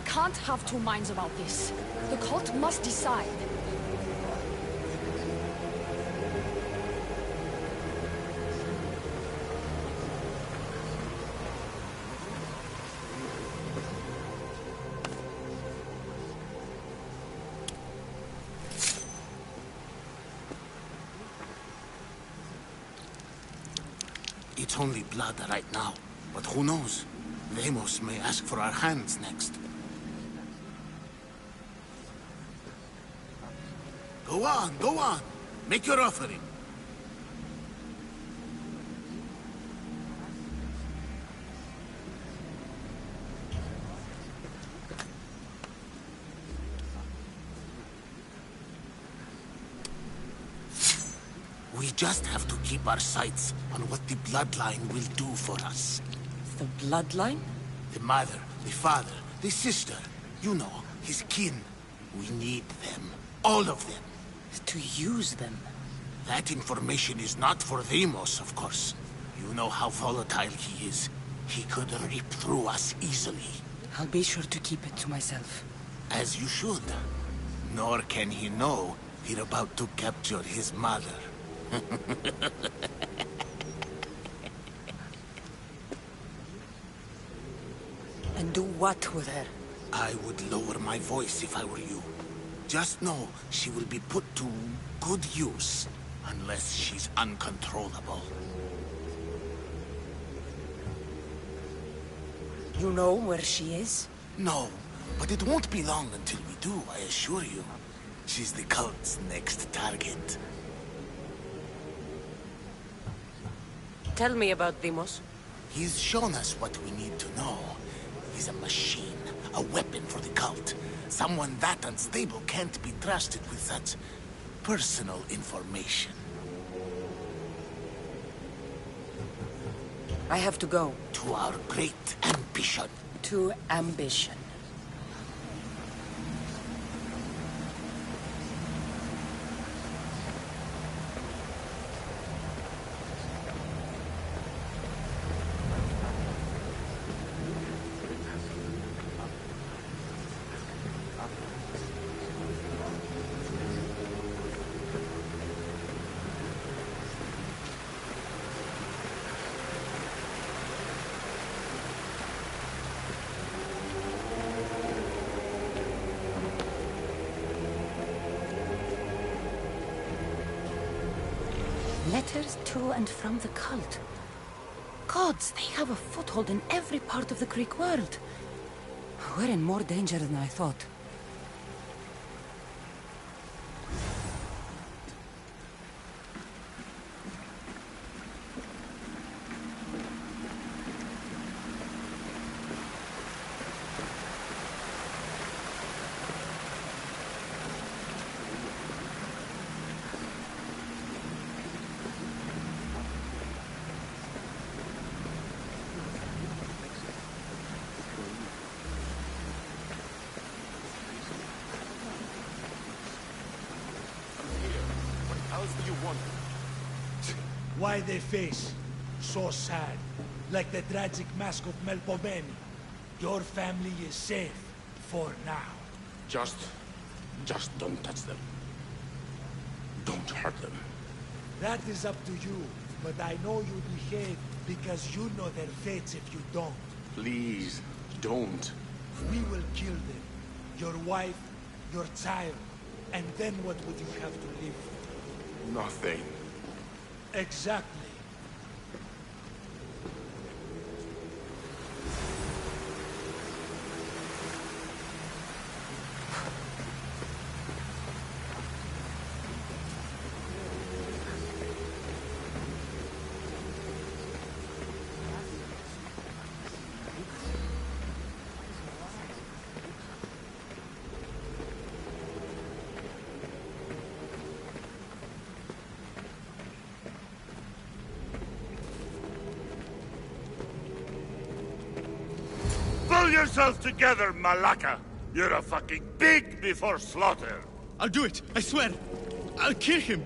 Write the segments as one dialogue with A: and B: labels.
A: can't have two minds about this. The cult must decide.
B: It's only blood right now, but who knows? Deimos may ask for our hands next. Go on. Make your offering. We just have to keep our sights on what the bloodline will do for us.
C: The bloodline?
B: The mother, the father, the sister. You know, his kin. We need them. All of them.
C: To use them?
B: That information is not for Deimos, of course. You know how volatile he is. He could rip through us easily.
C: I'll be sure to keep it to myself.
B: As you should. Nor can he know we're about to capture his mother.
C: And do what with her?
B: I would lower my voice if I were you. Just know she will be put to good use, unless she's uncontrollable.
C: You know where she is?
B: No, but it won't be long until we do, I assure you. She's the cult's next target.
C: Tell me about Deimos.
B: He's shown us what we need to know. He's a machine, a weapon for the cult. Someone that unstable can't be trusted with such personal information.
C: I have to go.
B: To our great ambition.
C: To ambition. Letters to and from the cult. Gods, they have a foothold in every part of the Greek world. We're in more danger than I thought.
D: Why they face so sad, like the tragic mask of Melpomene. Your family is safe for now.
E: Just don't touch them. Don't hurt them.
D: That is up to you, but I know you behave because you know their fates if you don't.
E: Please, don't.
D: We will kill them. Your wife, your child, and then what would you have to live for?
E: Nothing.
D: Exactly.
F: Pull yourself together, Malaka! You're a fucking pig before slaughter!
G: I'll do it, I swear! I'll kill him!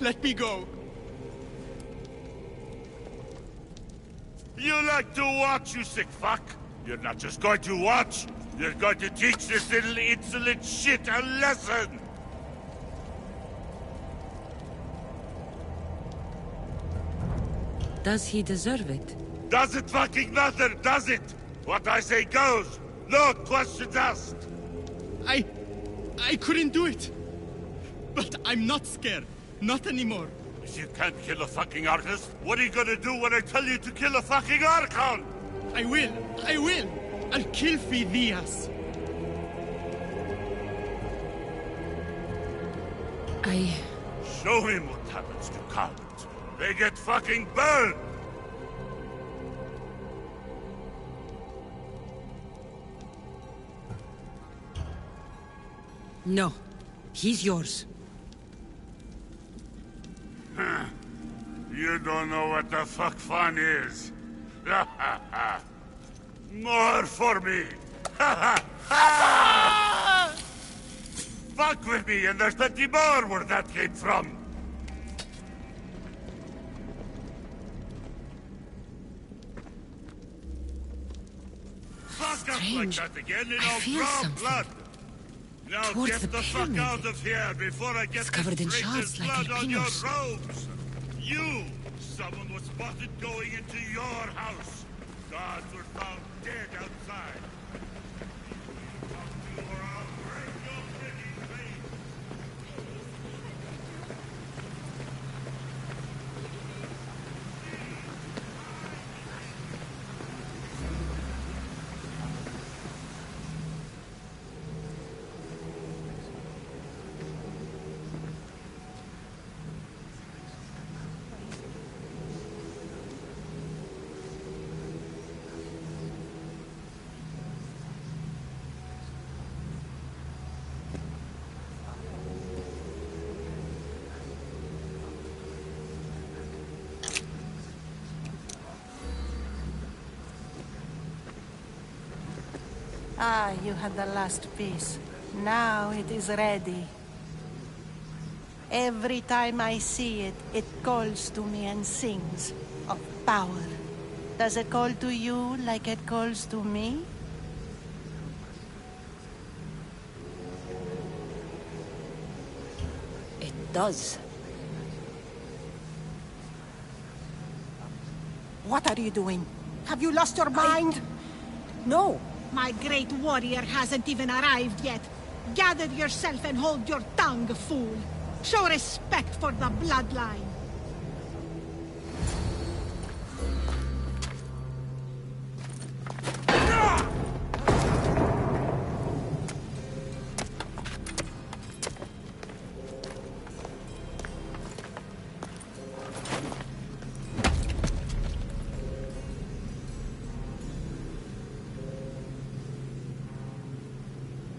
G: Let me go!
F: You like to watch, you sick fuck? You're not just going to watch. You're going to teach this little insolent shit a lesson.
C: Does he deserve it?
F: Does it fucking matter, does it? What I say goes. No questions asked.
G: I couldn't do it. But I'm not scared. Not anymore.
F: If you can't kill a fucking artist, what are you gonna do when I tell you to kill a fucking Archon?
G: I will. I'll kill Phidias.
F: Show him what happens to cowards. They get fucking burned!
C: No. He's yours.
F: You don't know what the fuck fun is. More for me! Fuck with me and there's plenty more where that came from! Fuck up like that again and I'll draw blood! Now
C: towards
F: get
C: the
F: the fuck
C: pyramid.
F: out of here before I get
C: It's covered in
F: this
C: shards like
F: blood on your
C: albinos.
F: robes! You! Someone was spotted going into your house! Guards were found dead outside! Or I'll break your freaking face!
H: Ah, you had the last piece. Now it is ready. Every time I see it, it calls to me and sings of power. Does it call to you like it calls to me?
C: It does.
H: What are you doing? Have you lost your mind?
C: No!
I: My great warrior hasn't even arrived yet. Gather yourself and hold your tongue, fool. Show respect for the bloodline.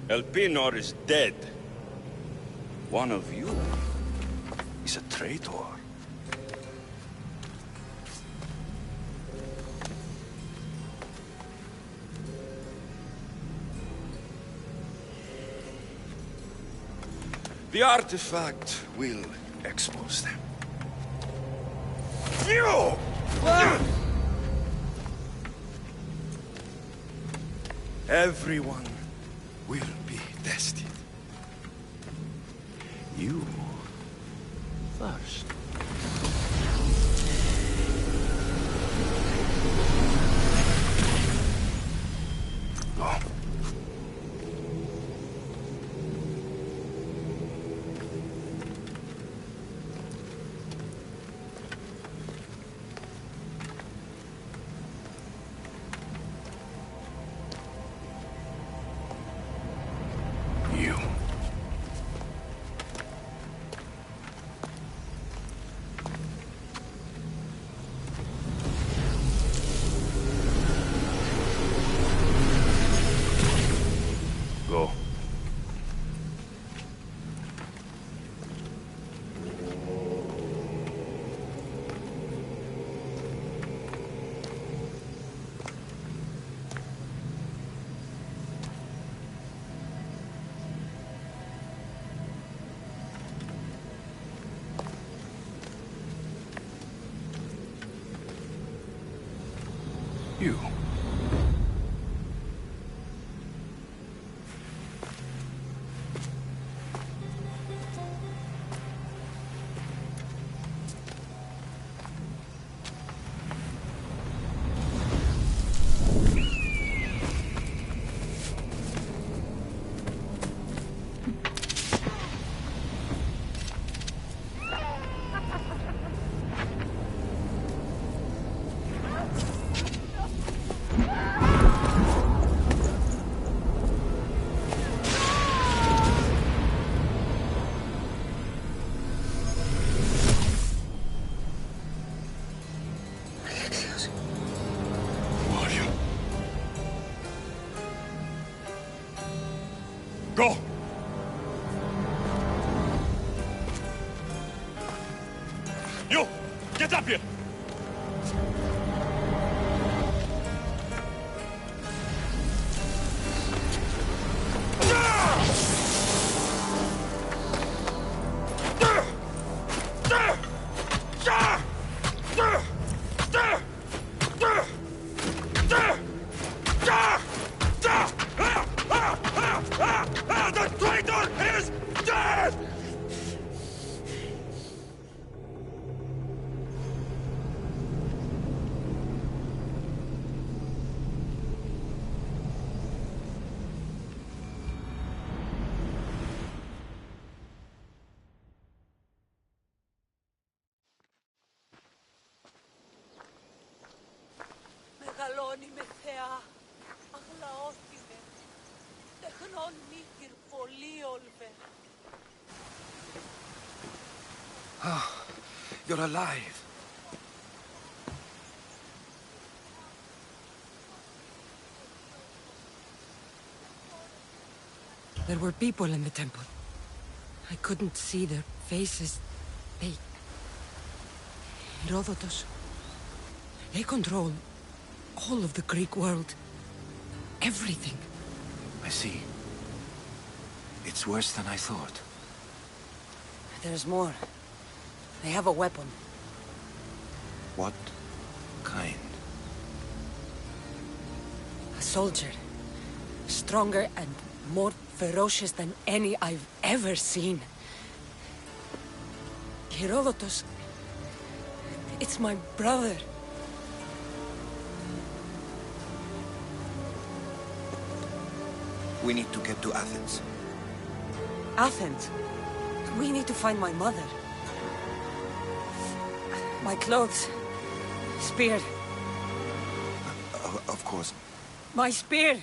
J: Elpinor is dead. One of you is a traitor. The artifact will expose them. You! Everyone will be tested. You first. Go. Go! You! Get up here! The traitor is dead!
C: Μεγαλώνει με θεά, αγλαώθημε. Τεχνών μύκυρ πολύ όλβε.
K: You're alive.
C: There were people in the temple. I couldn't see their faces. They... Herodotus. They control all of the Greek world. Everything.
K: I see. It's worse than I thought.
C: There's more. They have a weapon.
K: What kind?
C: A soldier. Stronger and more ferocious than any I've ever seen. Herodotus. It's my brother.
K: We need to get to Athens.
C: Athens? We need to find my mother. My clothes. Spear.
K: Of course.
C: My spear!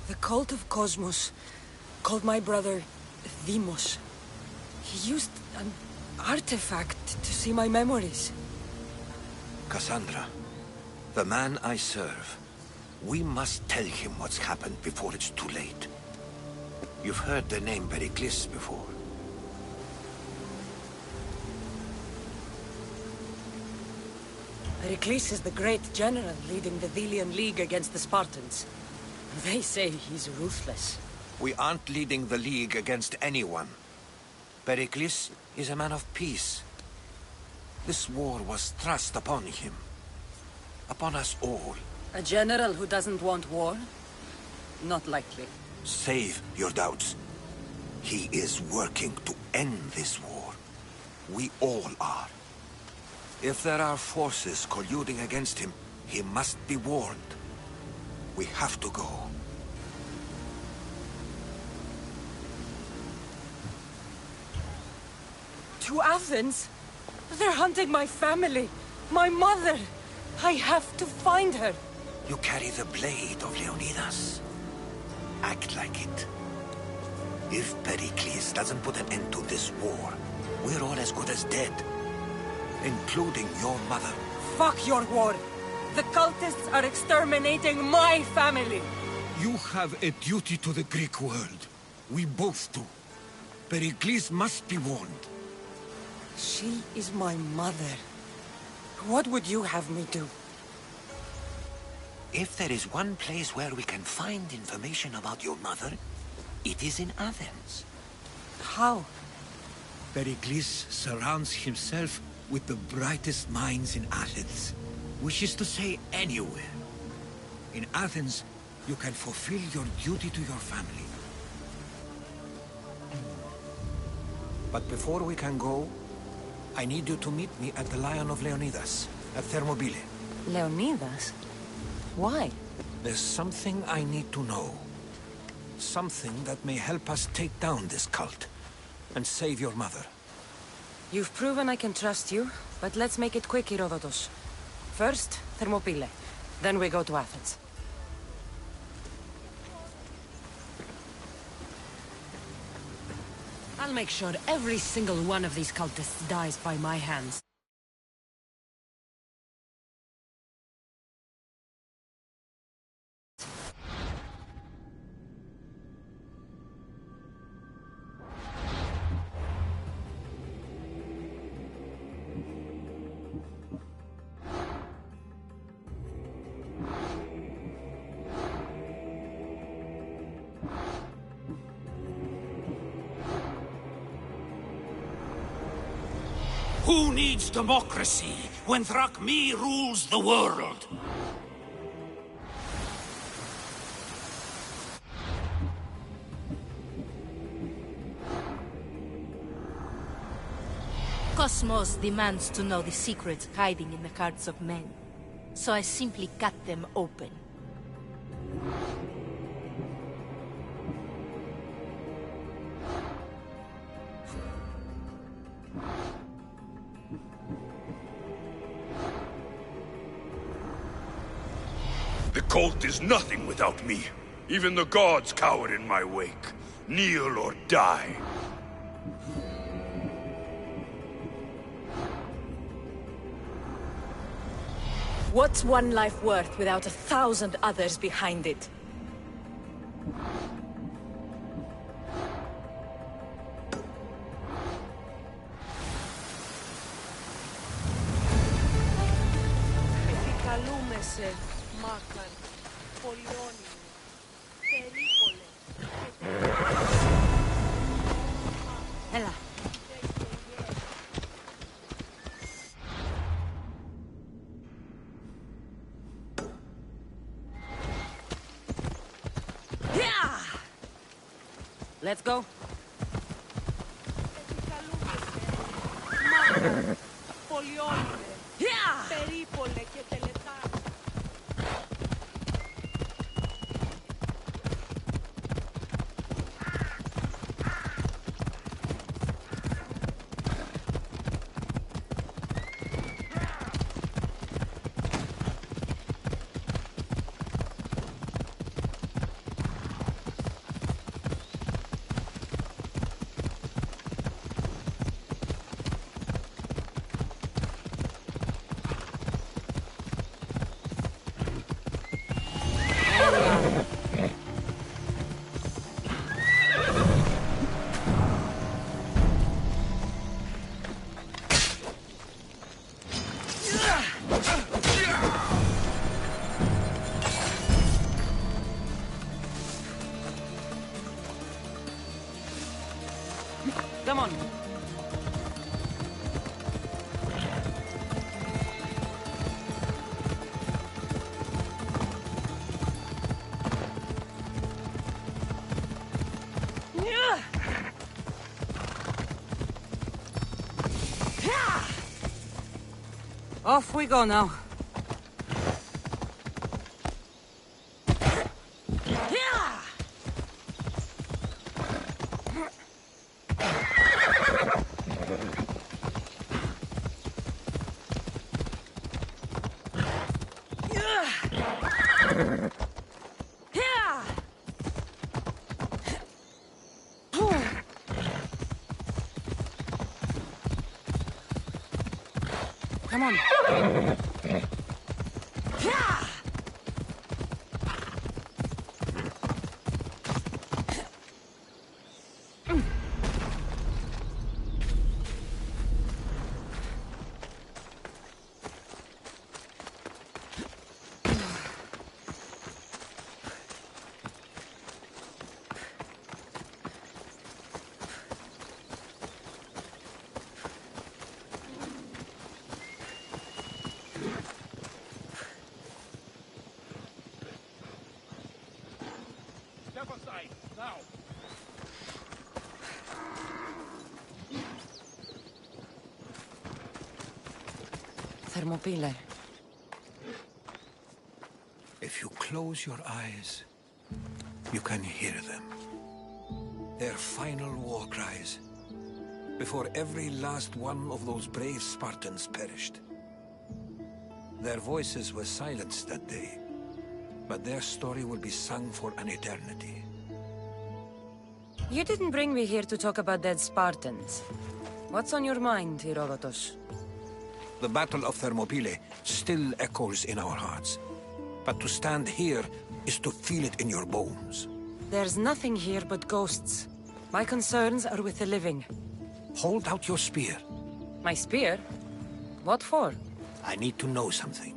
C: The cult of Cosmos called my brother Deimos. He used an artifact to see my memories.
K: Cassandra, the man I serve. We must tell him what's happened before it's too late. You've heard the name Pericles before.
C: Pericles is the great general leading the Delian League against the Spartans. They say he's ruthless.
K: We aren't leading the League against anyone. Pericles is a man of peace. This war was thrust upon him. Upon us all.
C: A general who doesn't want war? Not likely.
K: Save your doubts. He is working to end this war. We all are. If there are forces colluding against him, he must be warned. We have to go.
C: To Athens? They're hunting my family. My mother. I have to find her.
K: You carry the blade of Leonidas. Act like it. If Pericles doesn't put an end to this war, we're all as good as dead. Including your mother.
C: Fuck your war. The cultists are exterminating my family.
K: You have a duty to the Greek world. We both do. Pericles must be warned.
C: She is my mother. What would you have me do?
K: If there is one place where we can find information about your mother, it is in Athens.
C: How?
K: Pericles surrounds himself with the brightest minds in Athens. Which is to say, anywhere. In Athens, you can fulfill your duty to your family. But before we can go, I need you to meet me at the Lion of Leonidas, at Thermopylae.
C: Leonidas? Why?
K: There's something I need to know. Something that may help us take down this cult, and save your mother.
C: You've proven I can trust you, but let's make it quick, Herodotus. First, Thermopylae. Then we go to Athens. I'll make sure every single one of these cultists dies by my hands.
K: Who needs democracy when Thrakmi rules the world?
L: Cosmos demands to know the secrets hiding in the hearts of men, so I simply cut them open.
F: The cult is nothing without me. Even the gods cower in my wake. Kneel or die.
A: What's one life worth without 1,000 others behind it?
C: Επικαλούμεσαι, Μάκαρ, πολυώνυμο, περίπολε. Έλα. Let's go.
I: Μάκαρ, πολυώνυμο, περίπολε και τελετά.
C: Come on. Off we go now. Come on.
F: Step aside, now!
C: Thermopylae.
K: If you close your eyes, you can hear them. Their final war cries, before every last one of those brave Spartans perished. Their voices were silenced that day, but their story will be sung for an eternity.
C: You didn't bring me here to talk about dead Spartans. What's on your mind, Herodotus?
K: The Battle of Thermopylae still echoes in our hearts. But to stand here is to feel it in your bones.
C: There's nothing here but ghosts. My concerns are with the living.
K: Hold out your spear.
C: My spear? What for?
K: I need to know something.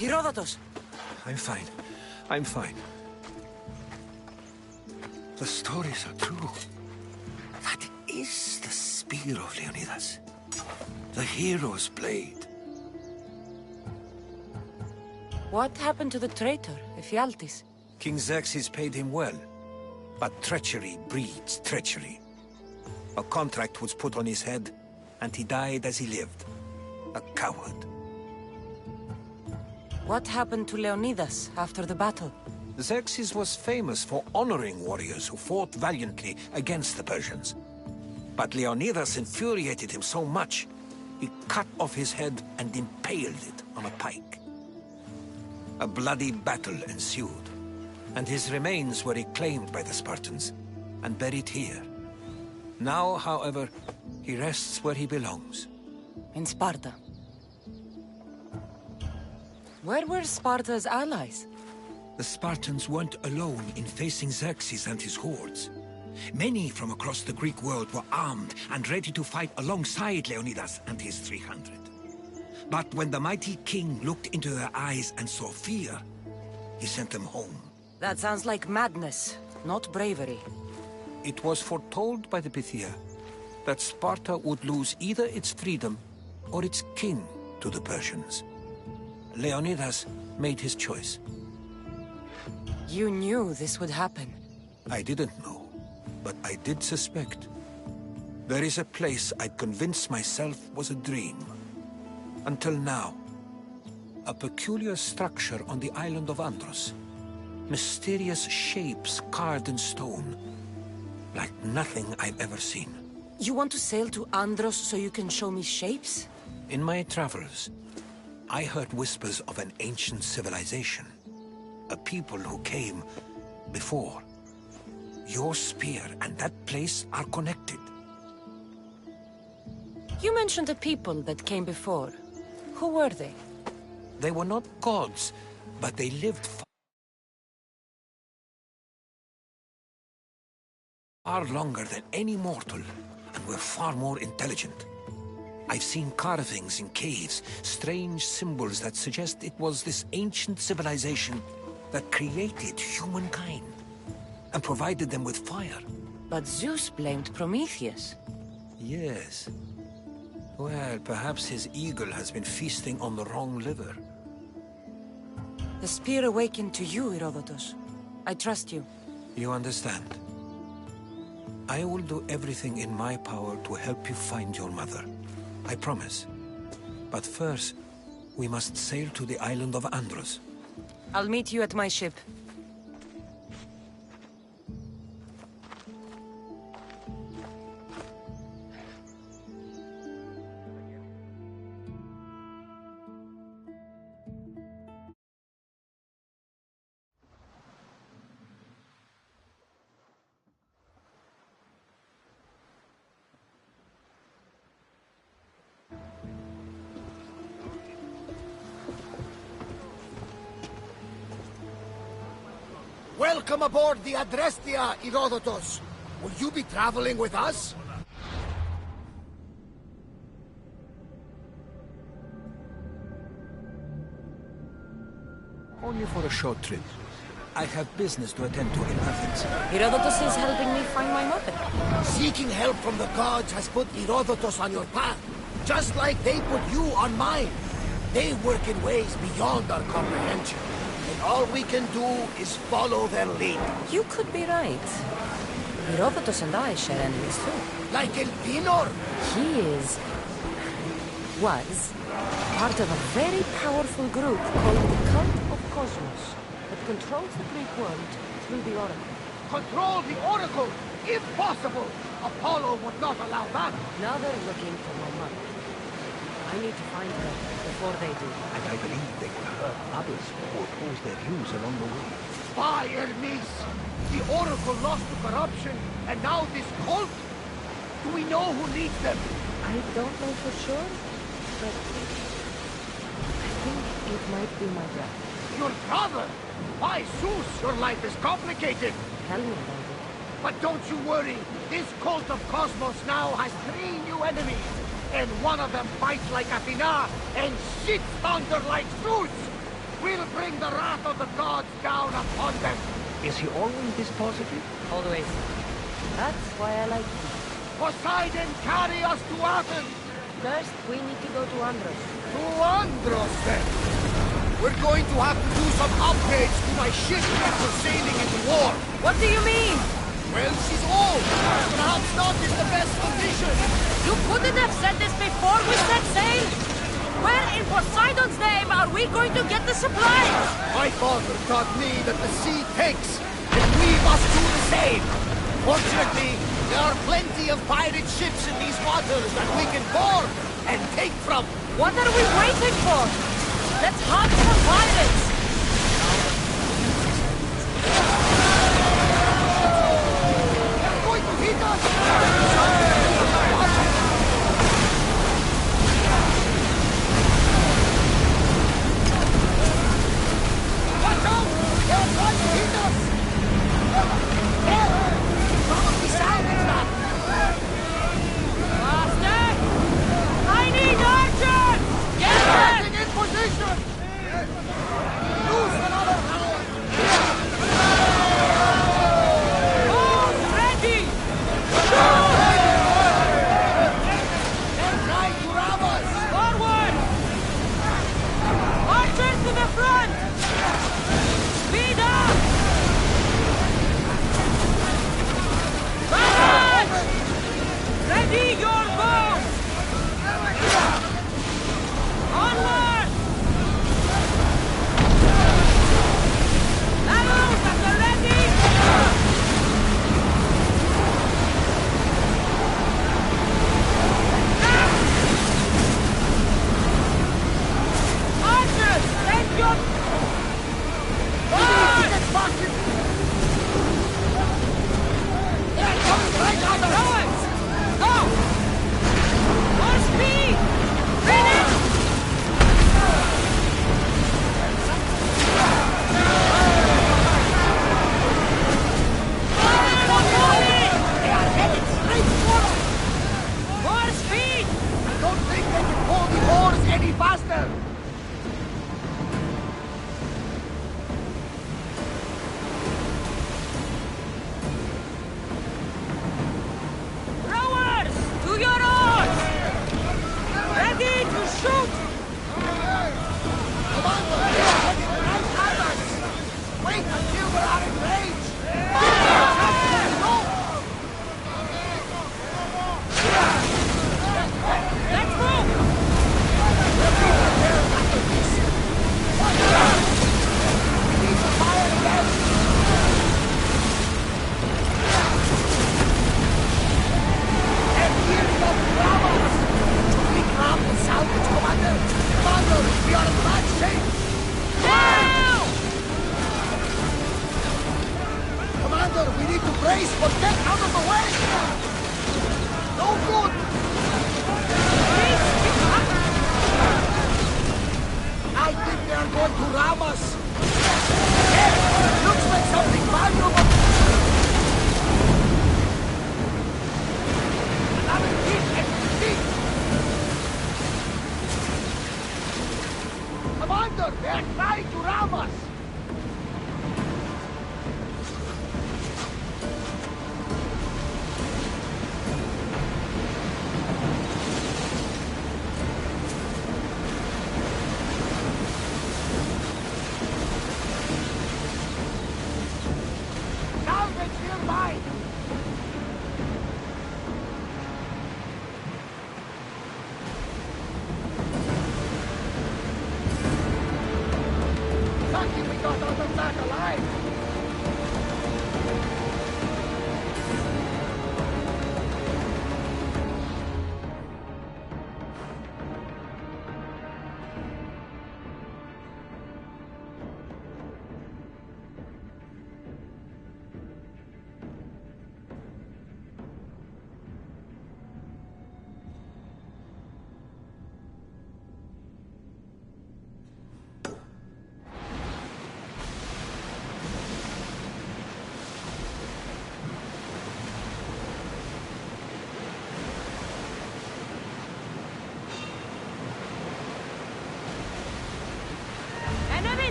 C: Herodotus!
K: I'm fine. I'm fine. The stories are true. That is the spear of Leonidas. The hero's blade.
C: What happened to the traitor, Ephialtes?
K: King Xerxes paid him well, but treachery breeds treachery. A contract was put on his head, and he died as he lived. A coward.
C: What happened to Leonidas after the battle?
K: Xerxes was famous for honoring warriors who fought valiantly against the Persians. But Leonidas infuriated him so much, he cut off his head and impaled it on a pike. A bloody battle ensued, and his remains were reclaimed by the Spartans and buried here. Now, however, he rests where he belongs.
C: In Sparta. Where were Sparta's allies?
K: The Spartans weren't alone in facing Xerxes and his hordes. Many from across the Greek world were armed and ready to fight alongside Leonidas and his 300. But when the mighty king looked into their eyes and saw fear, he sent them home.
C: That sounds like madness, not bravery.
K: It was foretold by the Pythia that Sparta would lose either its freedom or its king to the Persians. Leonidas made his choice.
C: You knew this would happen.
K: I didn't know, but I did suspect. There is a place I'd convinced myself was a dream. Until now. A peculiar structure on the island of Andros. Mysterious shapes carved in stone. Like nothing I've ever seen.
C: You want to sail to Andros so you can show me shapes?
K: In my travels, I heard whispers of an ancient civilization. A people who came before. Your spear and that place are connected.
C: You mentioned a people that came before. Who were they?
K: They were not gods, but they lived far longer than any mortal, and were far more intelligent. I've seen carvings in caves, strange symbols that suggest it was this ancient civilization that created humankind and provided them with fire.
C: But Zeus blamed Prometheus.
K: Yes. Well, perhaps his eagle has been feasting on the wrong liver.
C: The spear awakened to you, Herodotus. I trust you.
K: You understand. I will do everything in my power to help you find your mother. I promise. But first, we must sail to the island of Andros.
C: I'll meet you at my ship.
B: Welcome aboard the Adrestia, Herodotus. Will you be traveling with us?
K: Only for a short trip. I have business to attend to in Athens.
C: Herodotus is helping me find my mother.
B: Seeking help from the gods has put Herodotus on your path, just like they put you on mine. They work in ways beyond our comprehension. And all we can do is follow their lead.
C: You could be right. Herodotus and I share enemies too.
B: Like Elpinor?
C: He was part of a very powerful group called the Cult of Cosmos that controls the Greek world through the Oracle.
B: Control the Oracle, if possible. Apollo would not allow that.
C: Now they're looking for my mother. I need to find her before they do.
K: And I believe they will hurt others who oppose their views along the way.
B: Spy, Hermes! The Oracle lost to corruption, and now this cult? Do we know who leads them?
C: I don't know for sure, but I think it might be my brother.
B: Your brother? Why, Zeus, your life is complicated.
C: Tell me about it.
B: But don't you worry. This cult of Cosmos now has 3 new enemies. And one of them fights like Athena and shits thunder like Zeus! We'll bring the wrath of the gods down upon them!
K: Is he always this positive?
C: Always. That's why I like him.
B: Poseidon, carry us to Athens!
C: First, we need to go to Andros.
B: To Andros, then! We're going to have to do some upgrades to my ship for sailing into war.
C: What do you mean?
B: Well, she's old. Perhaps not in the best condition.
L: You couldn't have said this before we set sail! Where in Poseidon's name are we going to get the supplies?
B: My father taught me that the sea takes, and we must do the same. Fortunately, there are plenty of pirate ships in these waters that we can board and take from.
L: What are we waiting for? Let's hunt for pirates!
B: They're going to hit us! Watch out! They're trying to hit us! Probably salvage that!
L: Faster! I need archers! Get them!
B: In position!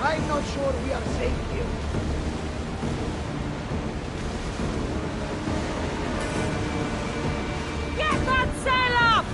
M: I'm not sure we are safe here.
C: Get that sail up!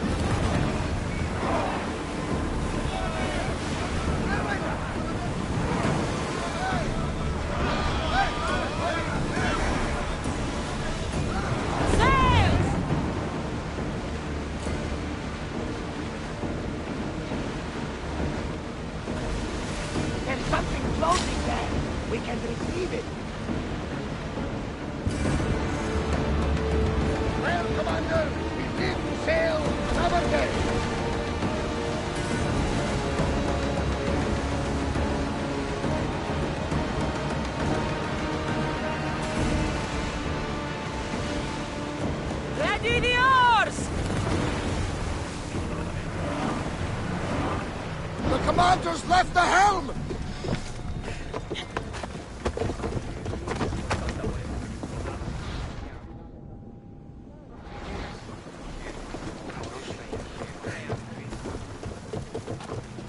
M: Commander's left the helm!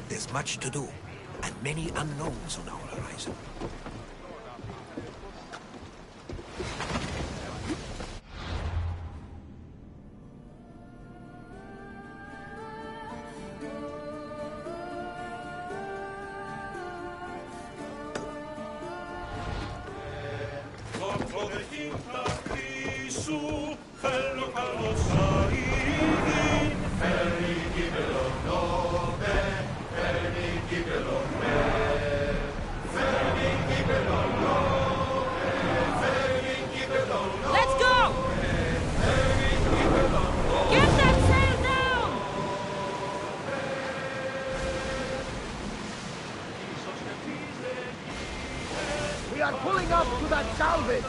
K: There's much to do, and many unknowns on our horizon.
M: Fermi, We are pulling up to that salvage.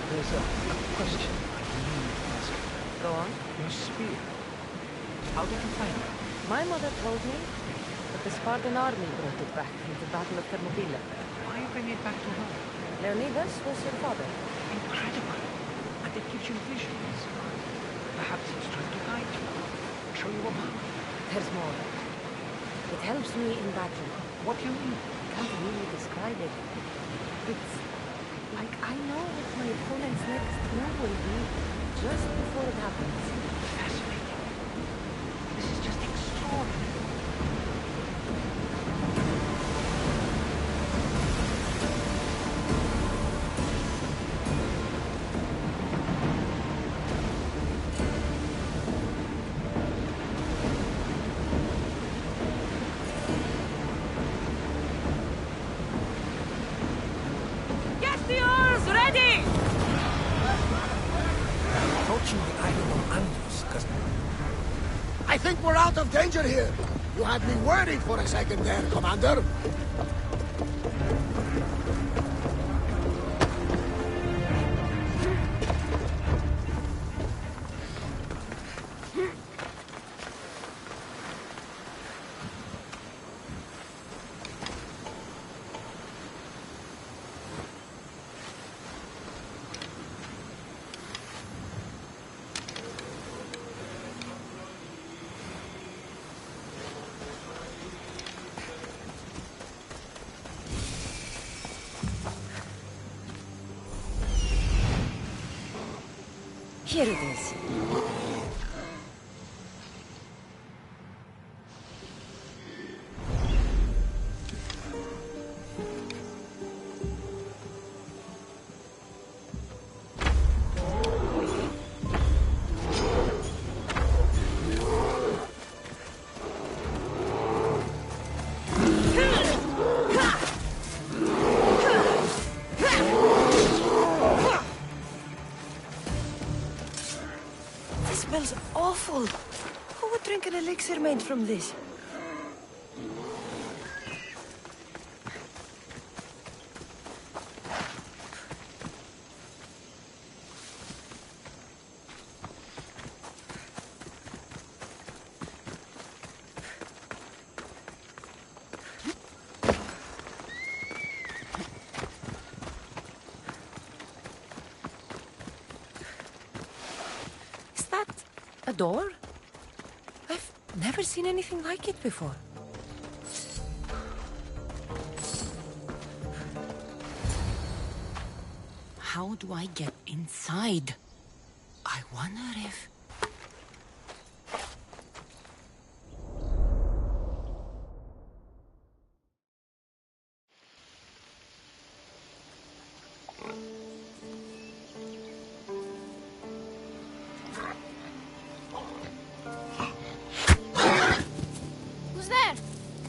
M: There's a question I need to ask you.
N: Go on.
M: Your spear. How did you find it?
N: My mother told me that the Spartan army brought it back from the Battle of Thermopylae.
M: Why bring it back to her?
N: Leonidas was her father.
M: Incredible. And it gives you visions. Perhaps it's trying to guide you. Show you a path.
N: There's more. It helps me in battle.
M: What do you mean?
N: I can't really describe it. It's like I know what my opponent's next move will be just before it happens.
M: Fascinating. This is just extraordinary. I think we're out of danger here. You had me worried for a second there, Commander.
N: Here it is. Smells awful. Who would drink an elixir made from this?
C: door? I've never seen anything like it before. How do I get inside? I wonder if...
L: Who's there?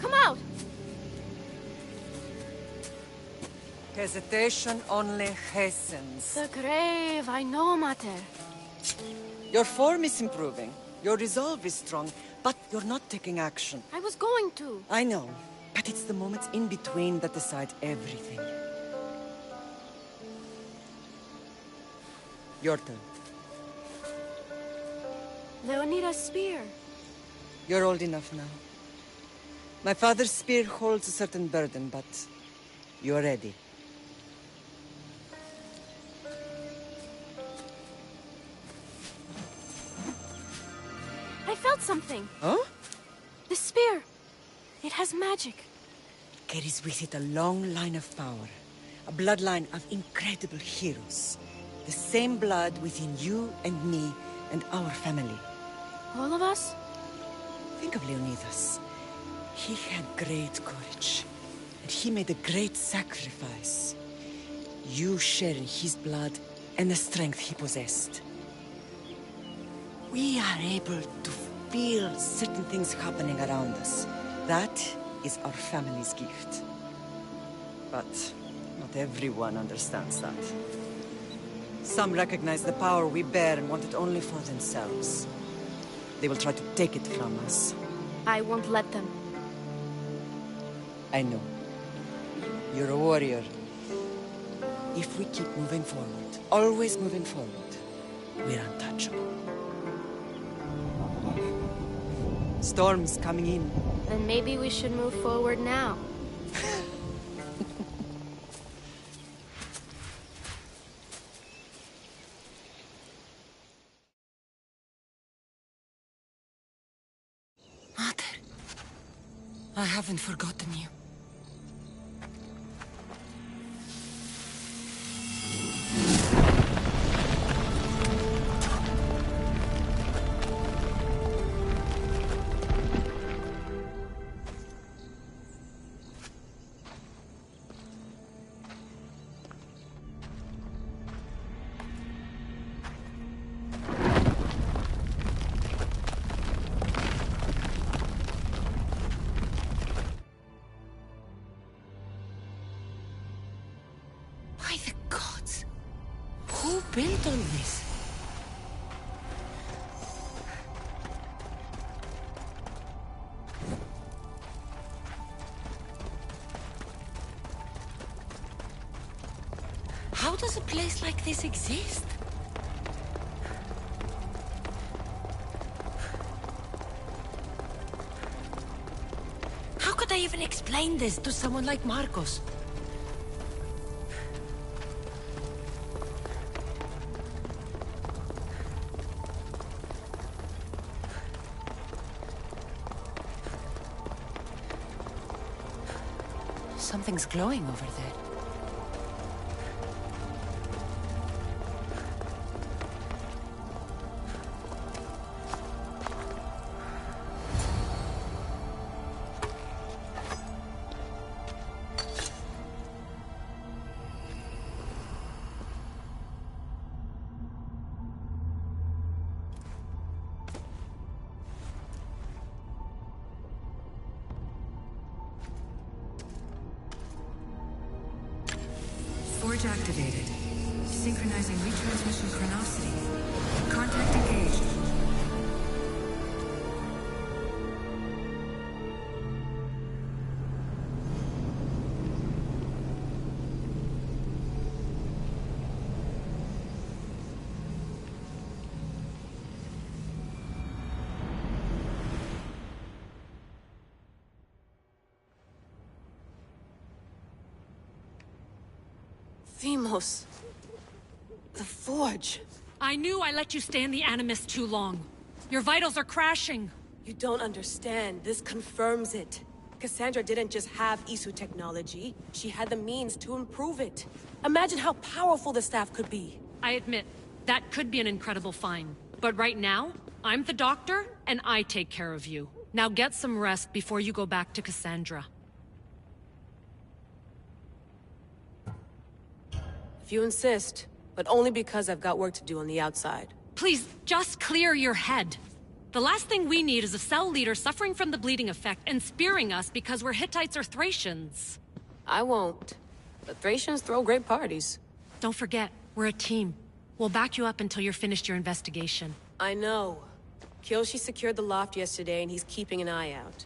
L: Come out!
C: Hesitation only hastens.
L: The grave, I know, Mater.
C: Your form is improving. Your resolve is strong, but you're not taking action.
L: I was going to.
C: I know, but it's the moments in between that decide everything. Your turn.
L: Leonida's spear.
C: You're old enough now. My father's spear holds a certain burden, but you're ready.
L: I felt something.
C: Huh?
L: The spear. It has magic.
C: Carries with it a long line of power. A bloodline of incredible heroes. The same blood within you and me and our family.
L: All of us?
C: Think of Leonidas. He had great courage. And he made a great sacrifice. You share in his blood and the strength he possessed. We are able to feel certain things happening around us. That is our family's gift. But not everyone understands that. Some recognize the power we bear and want it only for themselves. They will try to take it from us.
L: I won't let them.
C: I know. You're a warrior. If we keep moving forward, always moving forward, we're untouchable. Storm's coming in.
L: Then maybe we should move forward now.
C: Mother, I haven't forgotten you. Who built all this? How does a place like this exist? How could I even explain this to someone like Marcos? Something's glowing over there.
O: Forge activated. Synchronizing retransmission chronicity. Contact engaged.
C: Deimos. The Forge.
P: I knew I let you stay in the Animus too long. Your vitals are crashing.
Q: You don't understand. This confirms it. Cassandra didn't just have Isu technology. She had the means to improve it. Imagine how powerful the staff could be.
P: I admit, that could be an incredible find. But right now, I'm the doctor, and I take care of you. Now get some rest before you go back to Cassandra.
Q: If you insist, but only because I've got work to do on the outside.
P: Please, just clear your head. The last thing we need is a cell leader suffering from the bleeding effect and spearing us because we're Hittites or Thracians.
Q: I won't. But Thracians throw great parties.
P: Don't forget, we're a team. We'll back you up until you're finished your investigation.
Q: I know. Kyoshi secured the loft yesterday and he's keeping an eye out.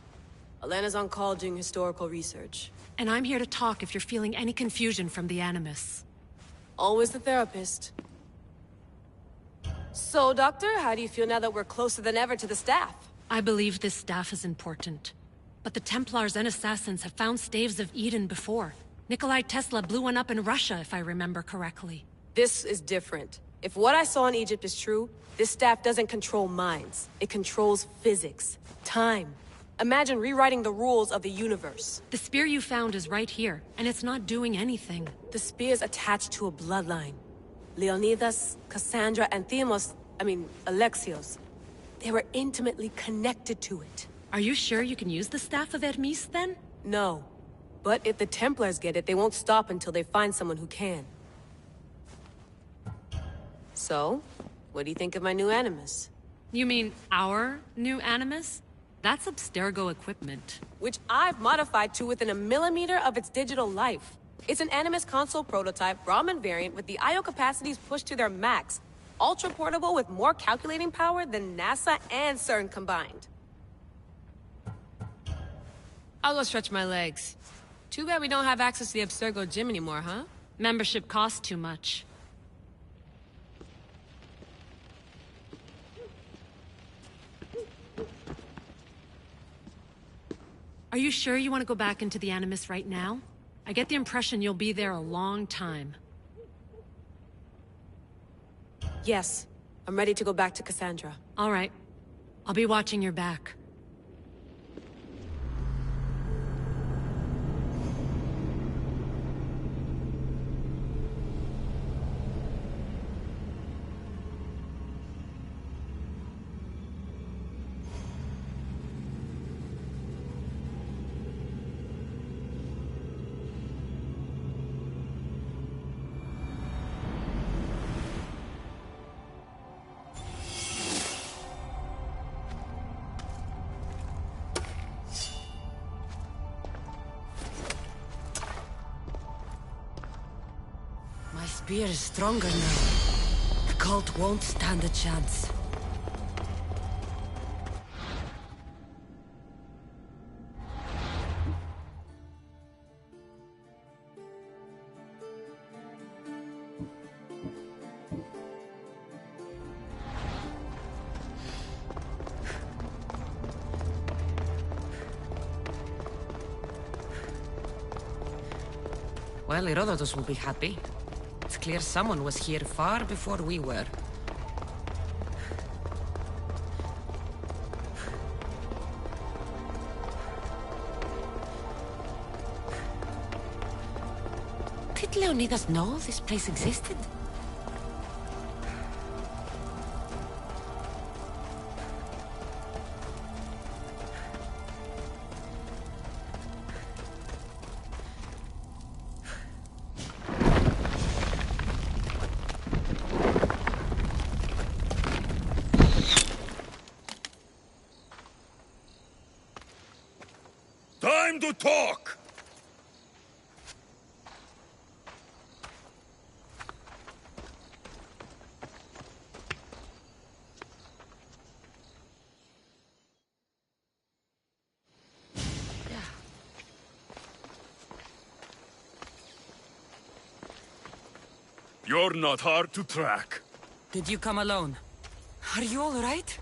Q: Elena's on call doing historical research.
P: And I'm here to talk if you're feeling any confusion from the Animus.
Q: Always the therapist. So, Doctor, how do you feel now that we're closer than ever to the staff?
P: I believe this staff is important. But the Templars and Assassins have found staves of Eden before. Nikolai Tesla blew one up in Russia, if I remember correctly.
Q: This is different. If what I saw in Egypt is true, this staff doesn't control minds. It controls physics, time. Imagine rewriting the rules of the universe.
P: The spear you found is right here, and it's not doing anything.
Q: The spear's attached to a bloodline. Leonidas, Cassandra, and Alexios. They were intimately connected to it.
P: Are you sure you can use the Staff of Hermes, then?
Q: No. But if the Templars get it, they won't stop until they find someone who can. So, what do you think of my new Animus?
P: You mean our new Animus? That's Abstergo equipment.
Q: Which I've modified to within a millimeter of its digital life. It's an Animus console prototype, Brahmin variant, with the I/O capacities pushed to their max. Ultra-portable with more calculating power than NASA and CERN combined. I'll go stretch my legs. Too bad we don't have access to the Abstergo gym anymore, huh?
P: Membership costs too much. Are you sure you want to go back into the Animus right now? I get the impression you'll be there a long time.
Q: Yes. I'm ready to go back to Cassandra.
P: All right. I'll be watching your back.
C: My spear is stronger now. The cult won't stand a chance.
R: Well, Herodotus will be happy. It's clear someone was here far before we were. Did Leonidas know this place existed?
F: Time to talk! You're not hard to track.
R: Did you come alone? Are you all right?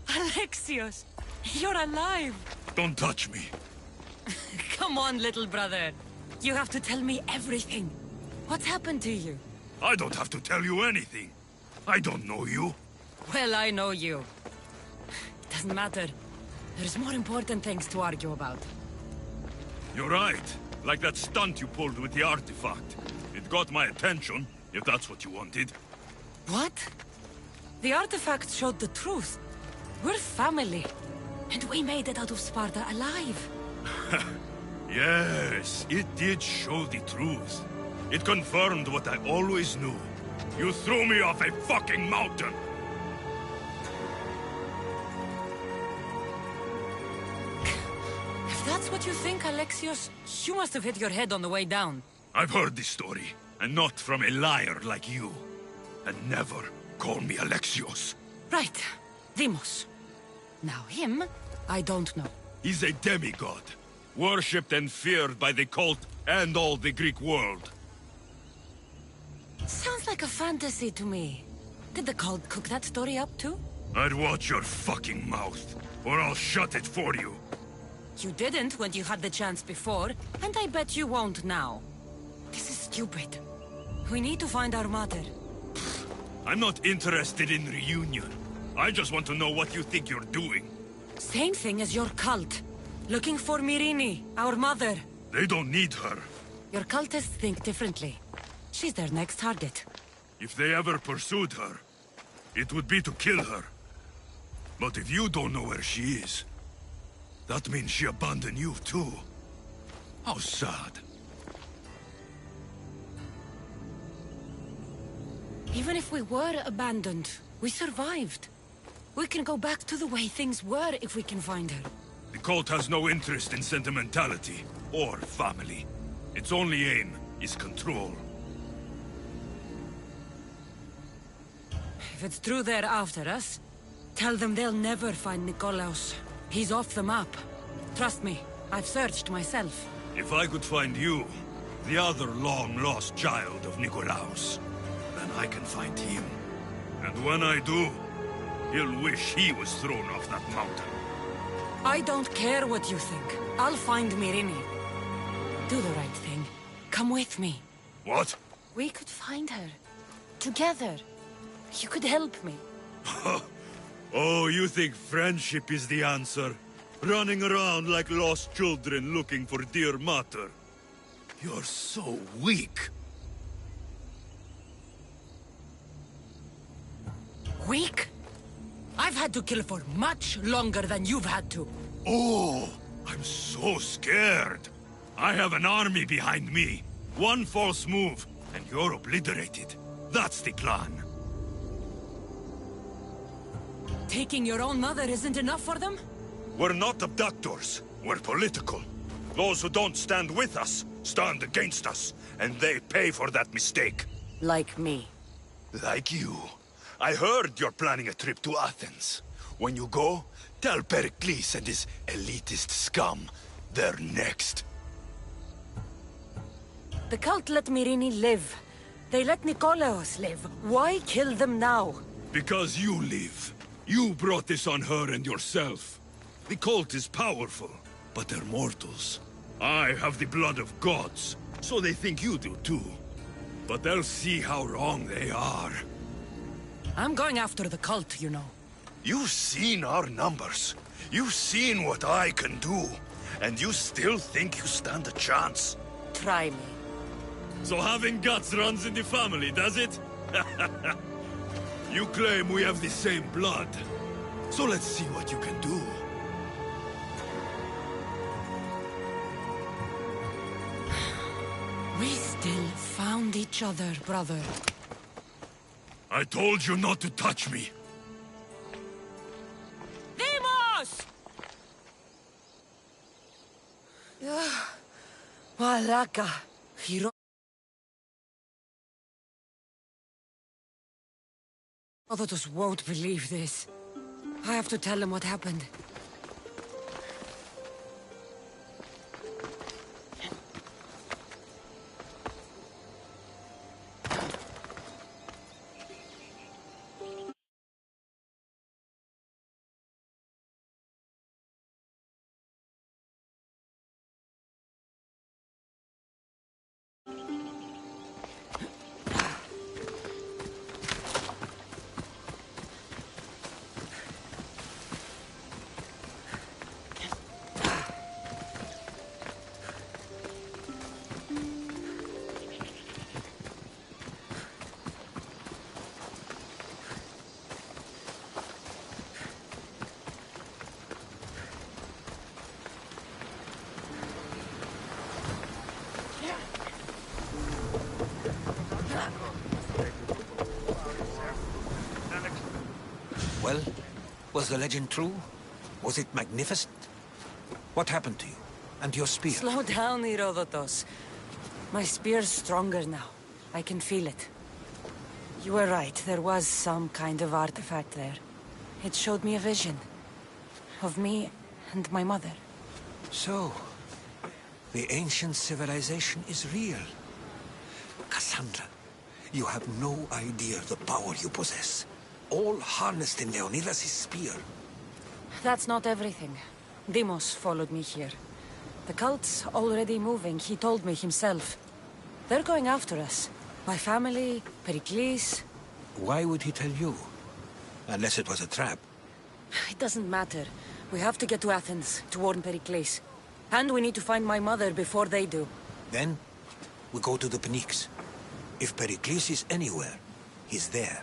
R: Alexios, you're alive!
F: Don't touch me.
R: Come on, little brother. You have to tell me everything. What's happened to you?
F: I don't have to tell you anything. I don't know you.
R: Well, I know you. Doesn't matter. There's more important things to argue about.
F: You're right. Like that stunt you pulled with the artifact. It got my attention, if that's what you wanted.
R: What? The artifact showed the truth. We're family. And we made it out of Sparta alive.
F: Yes, it did show the truth. It confirmed what I always knew. You threw me off a fucking mountain!
R: If that's what you think, Alexios, you must have hit your head on the way down.
F: I've heard this story, and not from a liar like you. And never call me Alexios.
R: Right. Demos. Now him, I don't know.
F: He's a demigod. Worshipped and feared by the cult and all the Greek world.
R: Sounds like a fantasy to me. Did the cult cook that story up too?
F: I'd watch your fucking mouth, or I'll shut it for you.
R: You didn't when you had the chance before, and I bet you won't now. This is stupid. We need to find our mother.
F: I'm not interested in reunion. I just want to know what you think you're doing.
R: Same thing as your cult. Looking for Myrrine, our mother.
F: They don't need her.
R: Your cultists think differently. She's their next target.
F: If they ever pursued her, it would be to kill her. But if you don't know where she is, that means she abandoned you too. How sad.
R: Even if we were abandoned, we survived. We can go back to the way things were if we can find her.
F: The cult has no interest in sentimentality or family. Its only aim is control.
R: If it's true they're after us, tell them they'll never find Nikolaos. He's off the map. Trust me, I've searched myself.
F: If I could find you, the other long-lost child of Nikolaos, then I can find him. And when I do, he'll wish he was thrown off that mountain.
R: I don't care what you think. I'll find Myrrine. Do the right thing. Come with me.
F: What?
R: We could find her. Together. You could help me.
F: Oh, you think friendship is the answer? Running around like lost children looking for dear mother. You're so weak.
R: Weak? I've had to kill for much longer than you've had to.
F: Oh, I'm so scared. I have an army behind me. One false move, and you're obliterated. That's the plan.
R: Taking your own mother isn't enough for them?
F: We're not abductors. We're political. Those who don't stand with us, stand against us. And they pay for that mistake.
R: Like me.
F: Like you. I heard you're planning a trip to Athens. When you go, tell Pericles and his elitist scum they're next.
R: The cult let Myrrine live. They let Nikolaos live. Why kill them now?
F: Because you live. You brought this on her and yourself. The cult is powerful, but they're mortals. I have the blood of gods, so they think you do too. But they'll see how wrong they are.
R: I'm going after the cult, you know.
F: You've seen our numbers. You've seen what I can do. And you still think you stand a chance?
R: Try me.
F: So having guts runs in the family, does it? You claim we have the same blood. So let's see what you can do.
R: We still found each other, brother.
F: I told you not to touch me.
R: Demos!
C: Malaka. Hiro.
R: Others won't believe this. I have to tell them what happened.
K: Well, was the legend true? Was it magnificent? What happened to you? And your spear?
R: Slow down, Herodotus. My spear's stronger now. I can feel it. You were right, there was some kind of artifact there. It showed me a vision. Of me and my mother.
K: So, the ancient civilization is real. Cassandra, you have no idea the power you possess. All harnessed in Leonidas' spear.
R: That's not everything. Deimos followed me here. The cult's already moving, he told me himself. They're going after us. My family, Pericles.
K: Why would he tell you? Unless it was a trap.
R: It doesn't matter. We have to get to Athens, to warn Pericles. And we need to find my mother before they do.
K: Then, we go to the Pnyx. If Pericles is anywhere, he's there.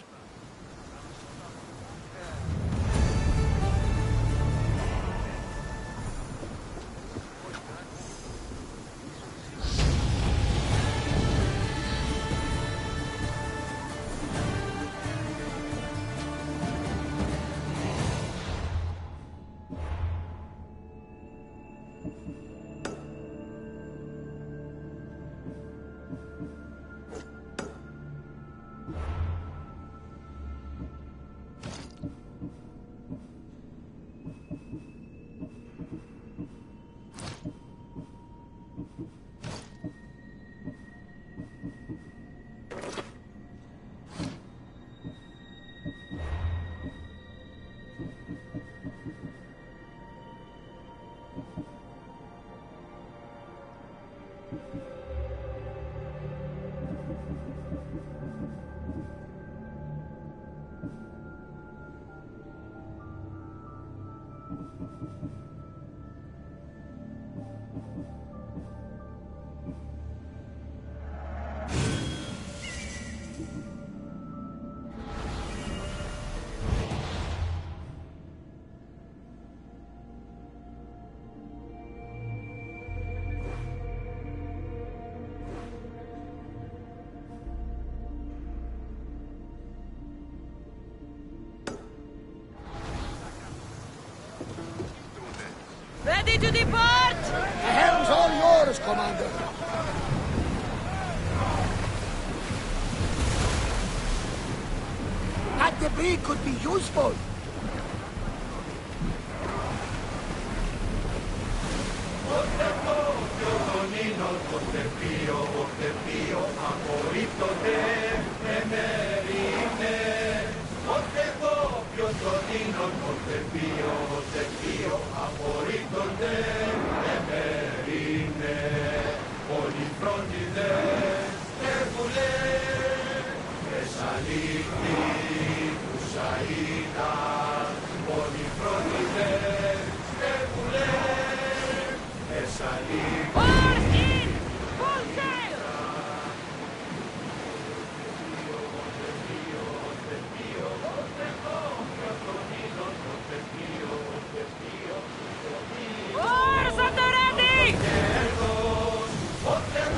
R: Ready to depart!
B: The helm's all yours, Commander. That debris could be useful.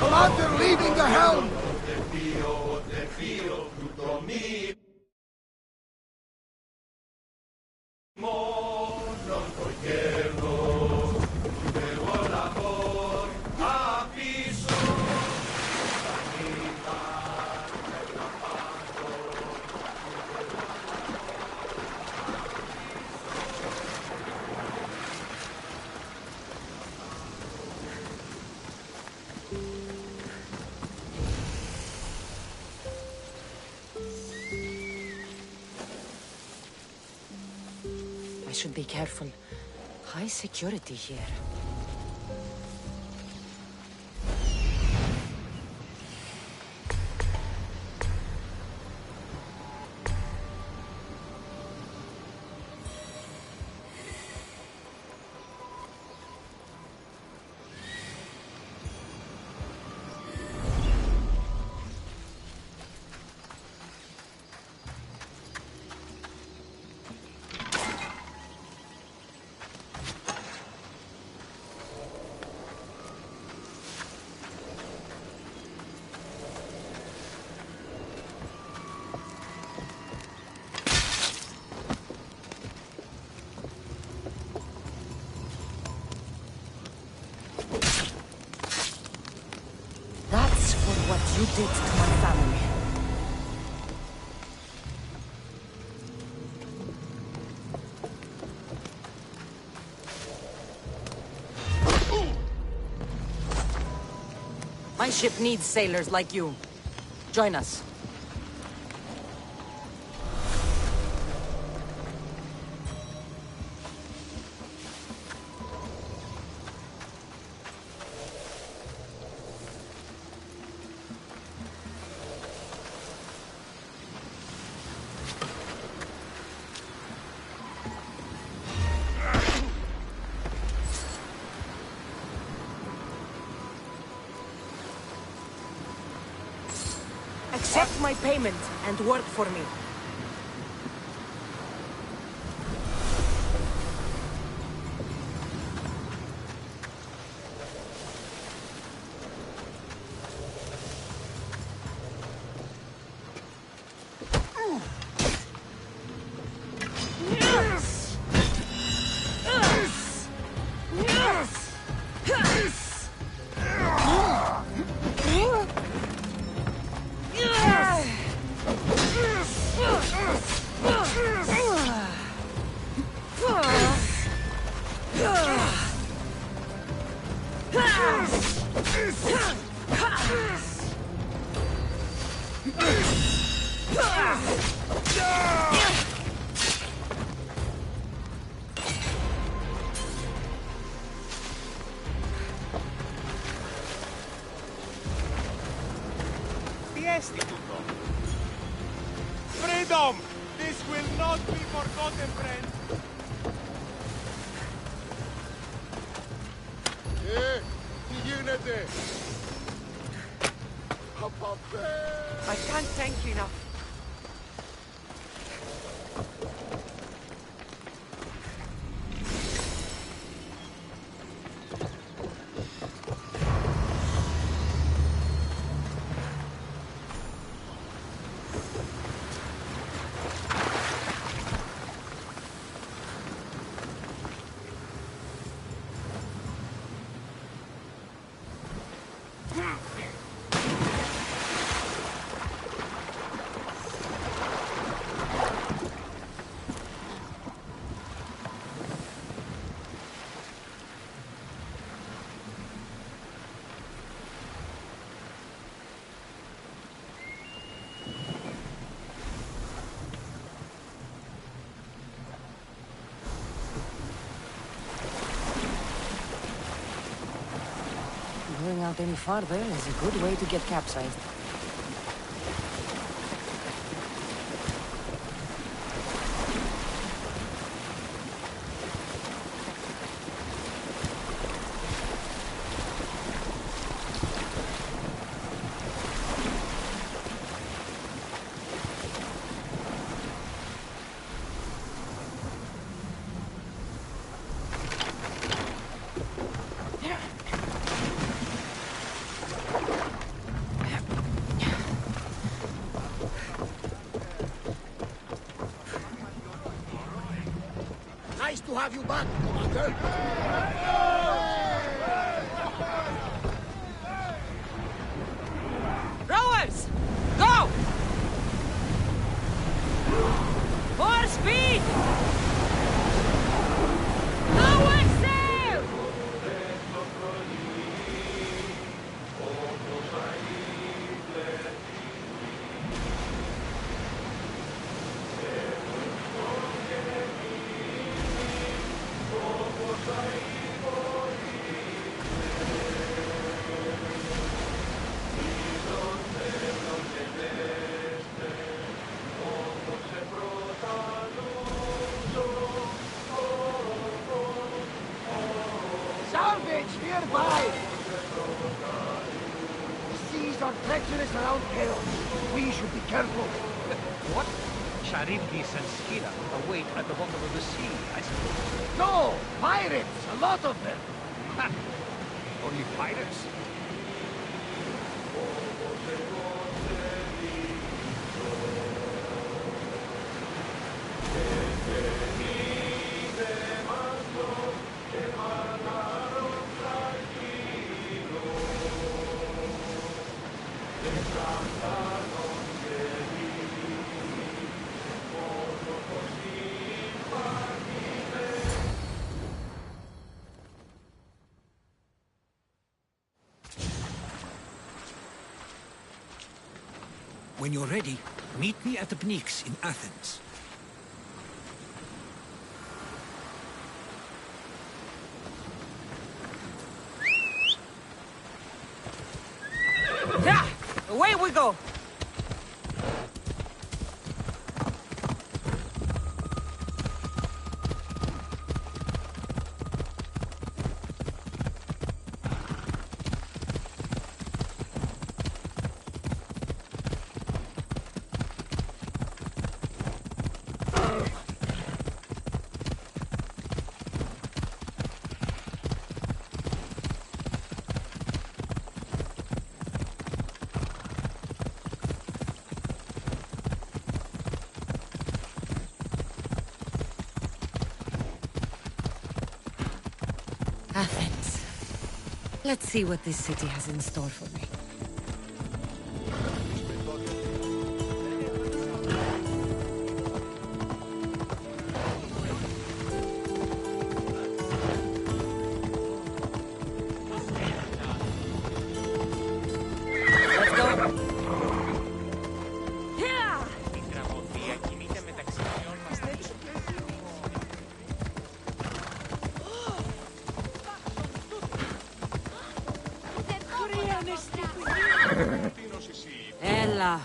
B: Commander leading the helm!
R: I should be careful. High security here. you did to my family. My ship needs sailors like you. Join us. Accept my payment and work for me.
S: Freedom! This will not be forgotten, friend! Unity!
R: I can't thank you enough. Going out any farther is a good way to get capsized.
B: Nice to have you back, Commander.
R: Rowers! Go! More speed! Lower sail!
S: Salvage nearby! The seas are treacherous around Chaos. We should be careful.
M: What? Charybdis and Scylla await at the bottom of the sea, I suppose.
S: No! Pirates! A lot of them!
M: Ha! Only pirates?
K: When you're ready, meet me at the Pnyx in Athens.
R: Yeah! Away we go!
O: Athens. Let's see what this city has in store for me.
R: Let's go. Ella.
K: Ella.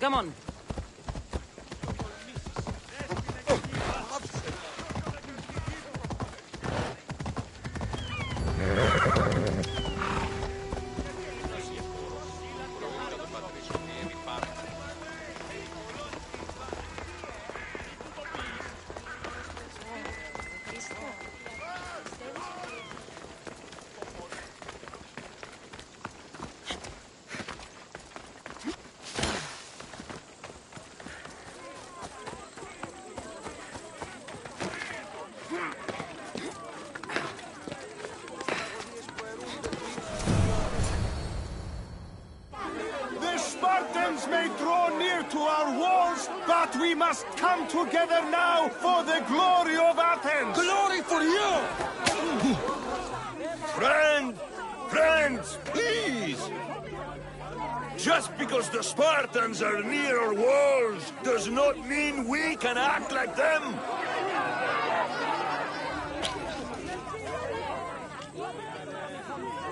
R: Come on.
D: The Spartans may draw near to our walls, but we must come together now for the glory of Athens!
F: Glory for you! Friends, please! Just because the Spartans are near our walls does not mean we can act like them!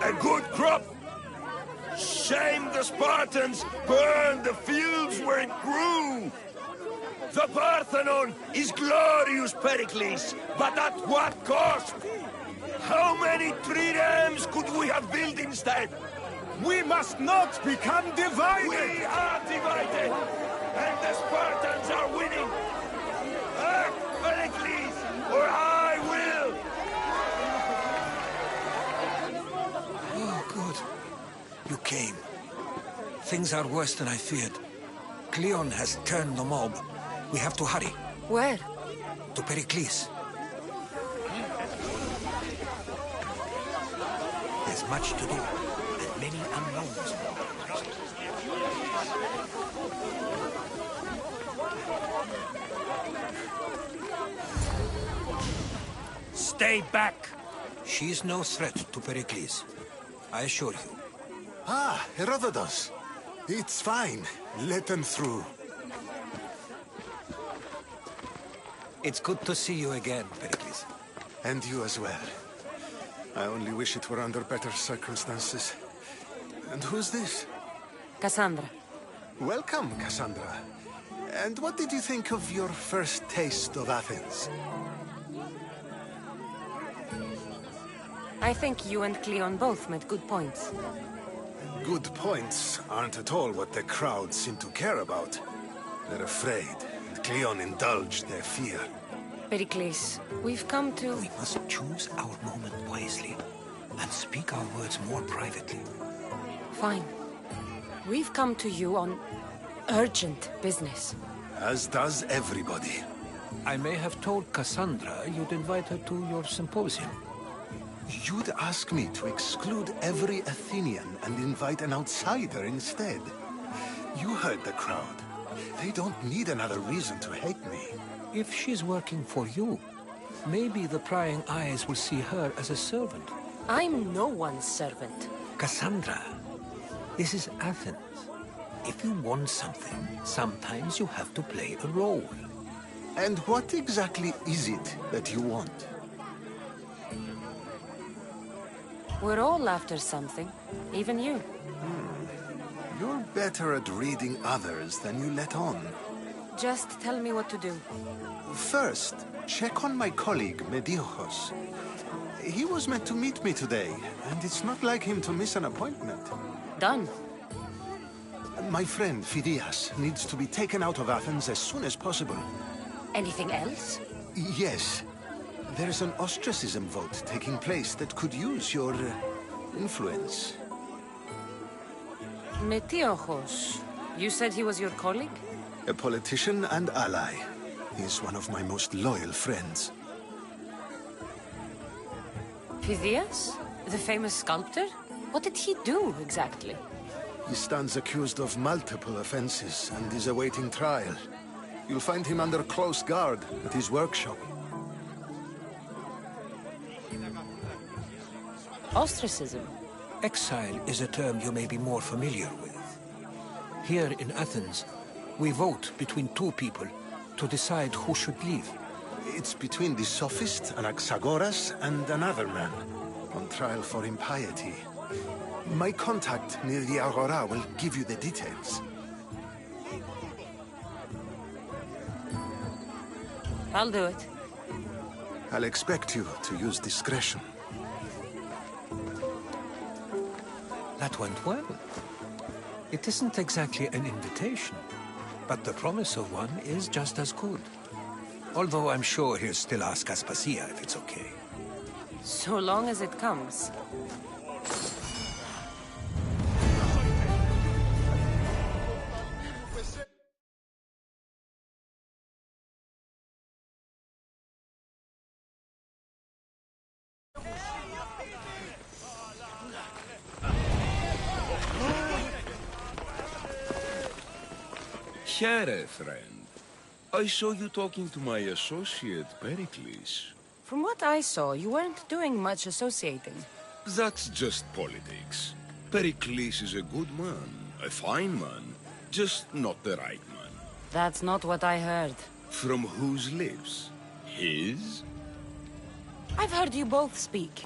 F: A good crop! Shame the Spartans burned the fields where it grew! The Parthenon is glorious, Pericles, but at what cost? How many triremes could we have built instead?
D: We must not become divided!
F: We are divided! And the Spartans are winning! Act, Pericles, or I will!
K: Oh, good. You came. Things are worse than I feared. Cleon has turned the mob. We have to hurry.
R: Where?
K: To Pericles. There's much to do, and many unknowns. Stay back! She's no threat to Pericles. I assure you.
B: Ah, Herodotus. It's fine. Let them through.
K: It's good to see you again, Pericles.
B: And you as well. I only wish it were under better circumstances. And who's this?
R: Cassandra.
B: Welcome, Cassandra. And what did you think of your first taste of Athens?
R: I think you and Cleon both made good points.
T: Good points aren't at all what the crowd seem to care about. They're afraid, and Cleon indulged their fear.
R: Pericles, we've come to...
K: We must choose our moment wisely, and speak our words more privately.
R: Fine. We've come to you on urgent business.
T: As does everybody.
K: I may have told Cassandra you'd invite her to your symposium.
T: You'd ask me to exclude every Athenian and invite an outsider instead. You heard the crowd. They don't need another reason to hate me.
K: If she's working for you, maybe the prying eyes will see her as a servant.
R: I'm no one's servant.
K: Cassandra, this is Athens. If you want something, sometimes you have to play a role.
T: And what exactly is it that you want?
R: We're all after something, even you.
T: You're better at reading others than you let on.
R: Just tell me what to do.
T: First, check on my colleague, Mediochos. He was meant to meet me today, and it's not like him to miss an appointment.
R: Done.
T: My friend, Phidias, needs to be taken out of Athens as soon as possible.
R: Anything else?
T: Yes. There's an ostracism vote taking place that could use your influence.
R: Metiochos. You said he was your colleague?
T: A politician and ally. He's one of my most loyal friends.
R: Phidias? The famous sculptor? What did he do, exactly?
T: He stands accused of multiple offenses and is awaiting trial. You'll find him under close guard at his workshop.
R: Ostracism?
K: Exile is a term you may be more familiar with. Here in Athens, we vote between two people to decide who should leave.
T: It's between the sophist Anaxagoras and another man, on trial for impiety. My contact near the Agora will give you the details.
R: I'll do it.
T: I'll expect you to use discretion.
K: That went well. It isn't exactly an invitation, but the promise of one is just as good. Although I'm sure he'll still ask Aspasia if it's okay.
R: So long as it comes.
U: Here, friend. I saw you talking to my associate, Pericles.
R: From what I saw, you weren't doing much associating.
U: That's just politics. Pericles is a good man, a fine man, just not the right man.
R: That's not what I heard.
U: From whose lips? His?
R: I've heard you both speak.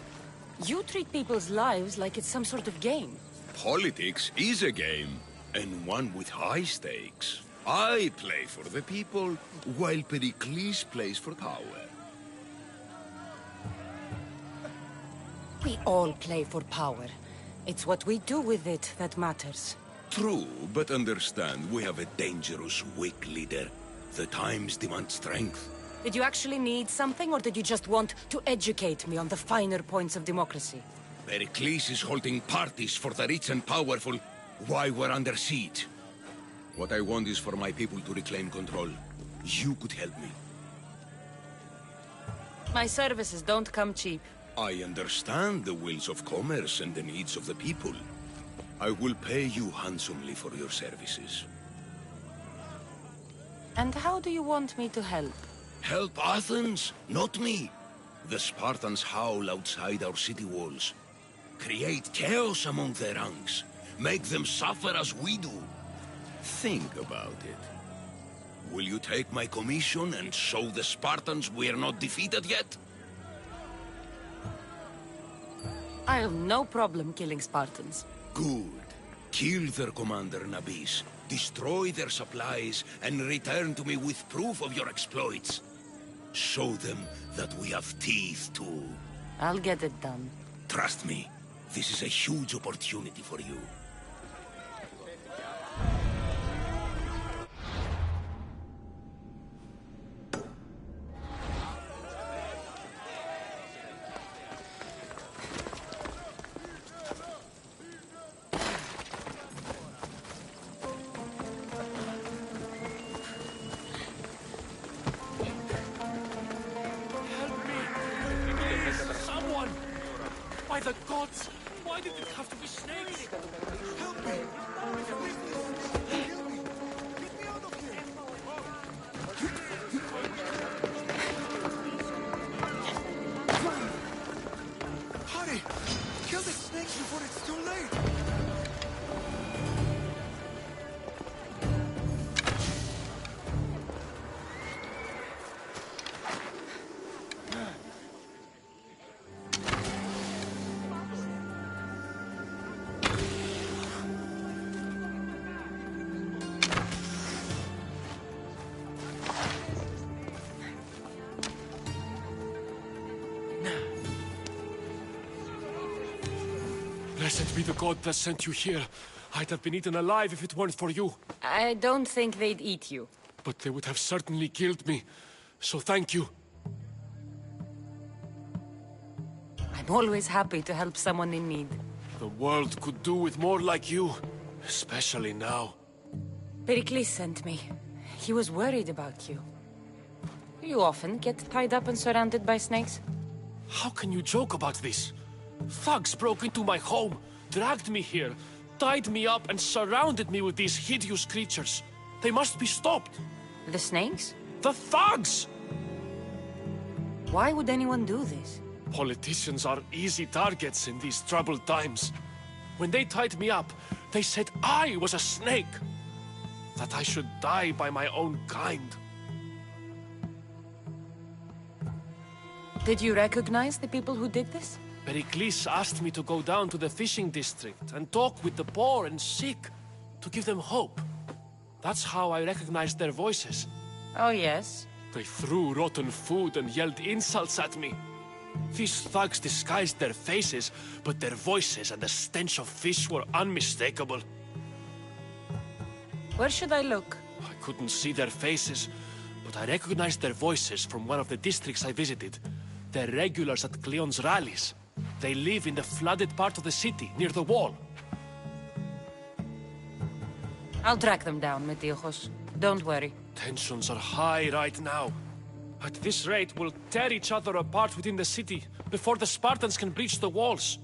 R: You treat people's lives like it's some sort of game.
U: Politics is a game, and one with high stakes. I play for the people, while Pericles plays for power.
R: We all play for power. It's what we do with it that matters.
U: True, but understand, we have a dangerous, weak leader. The times demand strength.
R: Did you actually need something, or did you just want to educate me on the finer points of democracy?
U: Pericles is holding parties for the rich and powerful while we're under siege. What I want is for my people to reclaim control. You could help me.
R: My services don't come cheap.
U: I understand the wills of commerce and the needs of the people. I will pay you handsomely for your services.
R: And how do you want me to help?
U: Help Athens, not me. The Spartans howl outside our city walls. Create chaos among their ranks. Make them suffer as we do. Think about it. Will you take my commission and show the Spartans we are not defeated yet?
R: I have no problem killing Spartans.
U: Good. Kill their commander Nabis, destroy their supplies, and return to me with proof of your exploits. Show them that we have teeth too.
R: I'll get it done.
U: Trust me, this is a huge opportunity for you.
E: By the gods! Why did it have to be snakes? Help me! Hurry! Kill the snakes before it's too late! Blessed be the god that sent you here. I'd have been eaten alive if it weren't for you.
R: I don't think they'd eat you.
E: But they would have certainly killed me. So thank you.
R: I'm always happy to help someone in need.
E: The world could do with more like you. Especially now.
R: Pericles sent me. He was worried about you. You often get tied up and surrounded by snakes?
E: How can you joke about this? Thugs broke into my home, dragged me here, tied me up and surrounded me with these hideous creatures. They must be stopped.
R: The snakes?
E: The thugs!
R: Why would anyone do this?
E: Politicians are easy targets in these troubled times. When they tied me up, they said I was a snake. That I should die by my own kind.
R: Did you recognize the people who did this?
E: Pericles asked me to go down to the fishing district and talk with the poor and sick, to give them hope. That's how I recognized their voices.
R: Oh, yes?
E: They threw rotten food and yelled insults at me. These thugs disguised their faces, but their voices and the stench of fish were unmistakable.
R: Where should I look?
E: I couldn't see their faces, but I recognized their voices from one of the districts I visited. They're regulars at Cleon's rallies. They live in the flooded part of the city, near the wall.
R: I'll track them down, Metiochos. Don't worry.
E: Tensions are high right now. At this rate, we'll tear each other apart within the city, before the Spartans can breach the walls.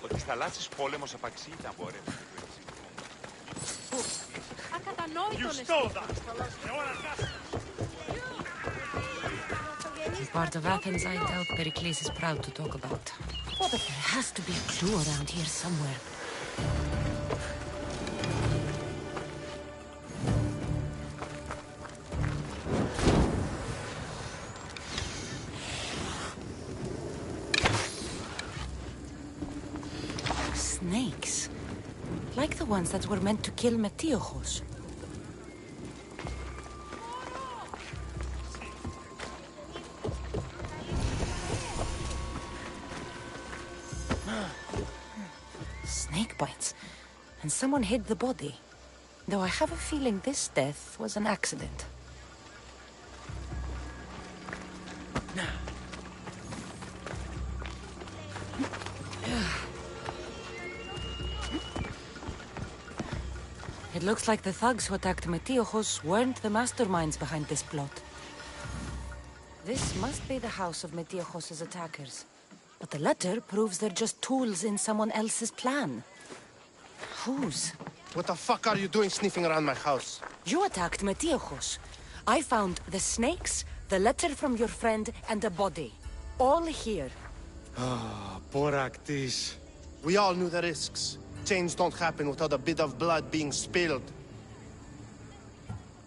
V: Ότι στις θαλάσσιες πόλεμος απαξί ήταν βόρεια.
O: The part of Athens I doubt Pericles is proud to talk about. But there has to be a clue around here somewhere. Snakes. Like the ones that were meant to kill Metiochos. Snake bites. And someone hid the body. Though I have a feeling this death was an accident. It looks like the thugs who attacked Metiochos weren't the masterminds behind this plot. This must be the house of Metiochos' attackers. But the letter proves they're just tools in someone else's plan. Whose?
S: What the fuck are you doing sniffing around my house?
O: You attacked Metiochos. I found the snakes, the letter from your friend, and a body.
R: all here.
G: Ah, poor Actis.
H: We all knew the risks. Change don't happen without a bit of blood being spilled.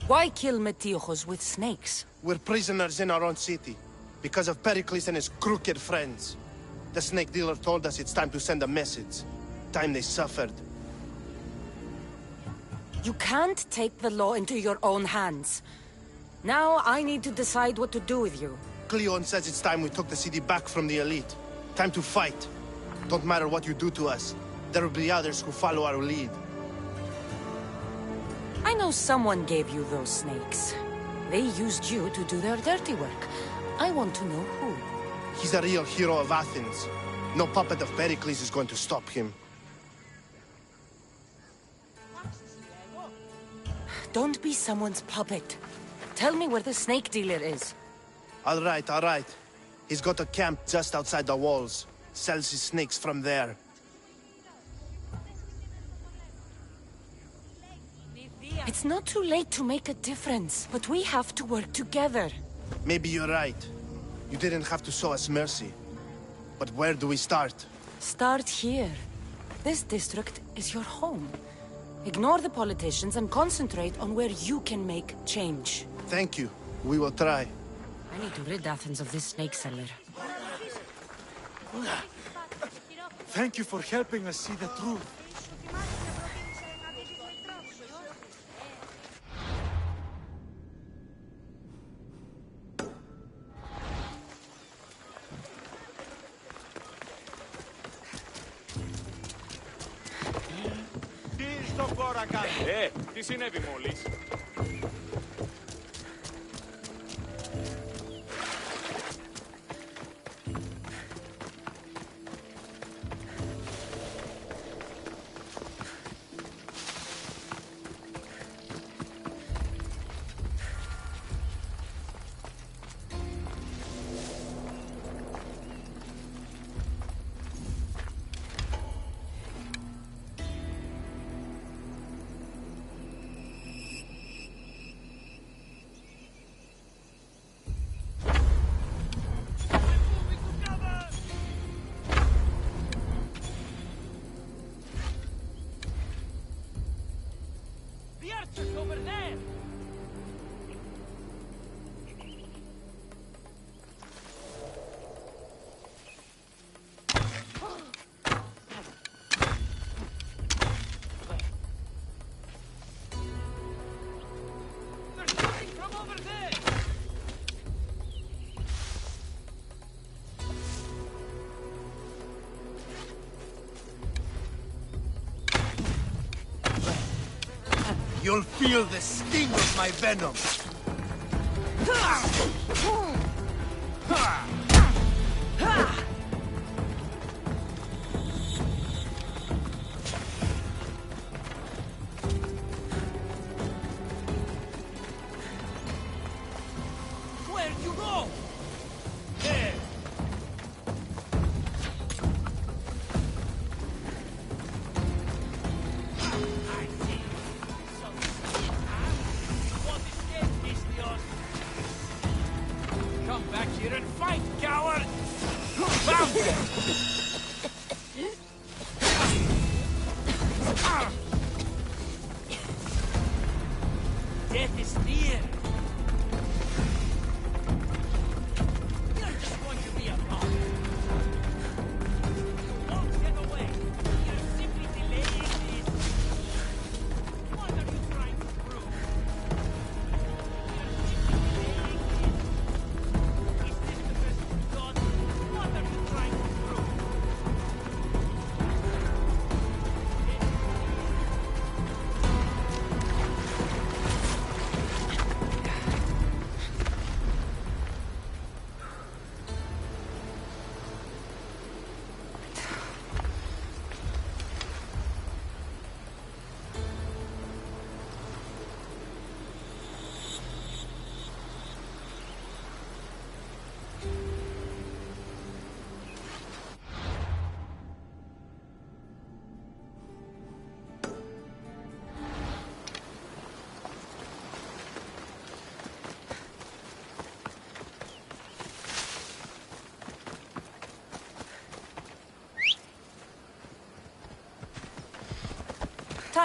R: Why kill Metiochos with snakes?
H: We're prisoners in our own city, because of Pericles and his crooked friends. The snake dealer told us it's time to send a message. Time they suffered.
R: You can't take the law into your own hands. Now I need to decide what to do with you.
H: Cleon says it's time we took the city back from the elite. Time to fight. Don't matter what you do to us. There will be others who follow our lead.
R: I know someone gave you those snakes. They used you to do their dirty work. I want to know who.
H: He's a real hero of Athens. No puppet of Pericles is going to stop him.
R: Don't be someone's puppet. Tell me where the snake dealer is.
H: All right. He's got a camp just outside the walls. Sells his snakes from there.
R: It's not too late to make a difference, but we have to work together.
H: Maybe you're right. You didn't have to show us mercy. But where do we start?
R: Start here. This district is your home. Ignore the politicians and concentrate on where you can make change.
H: Thank you. We will try.
R: I need to rid Athens of this snake seller.
G: Thank you for helping us see the truth.
W: Τι συνέβη μόλις?
M: Over there! They're shooting from over there!
H: You'll feel the sting of my venom.
M: Where'd you go? There! Come back here and fight, coward! Found them! Death is near! You're just going to be a pawn! Won't get away! You're simply delaying this! What are you trying to prove?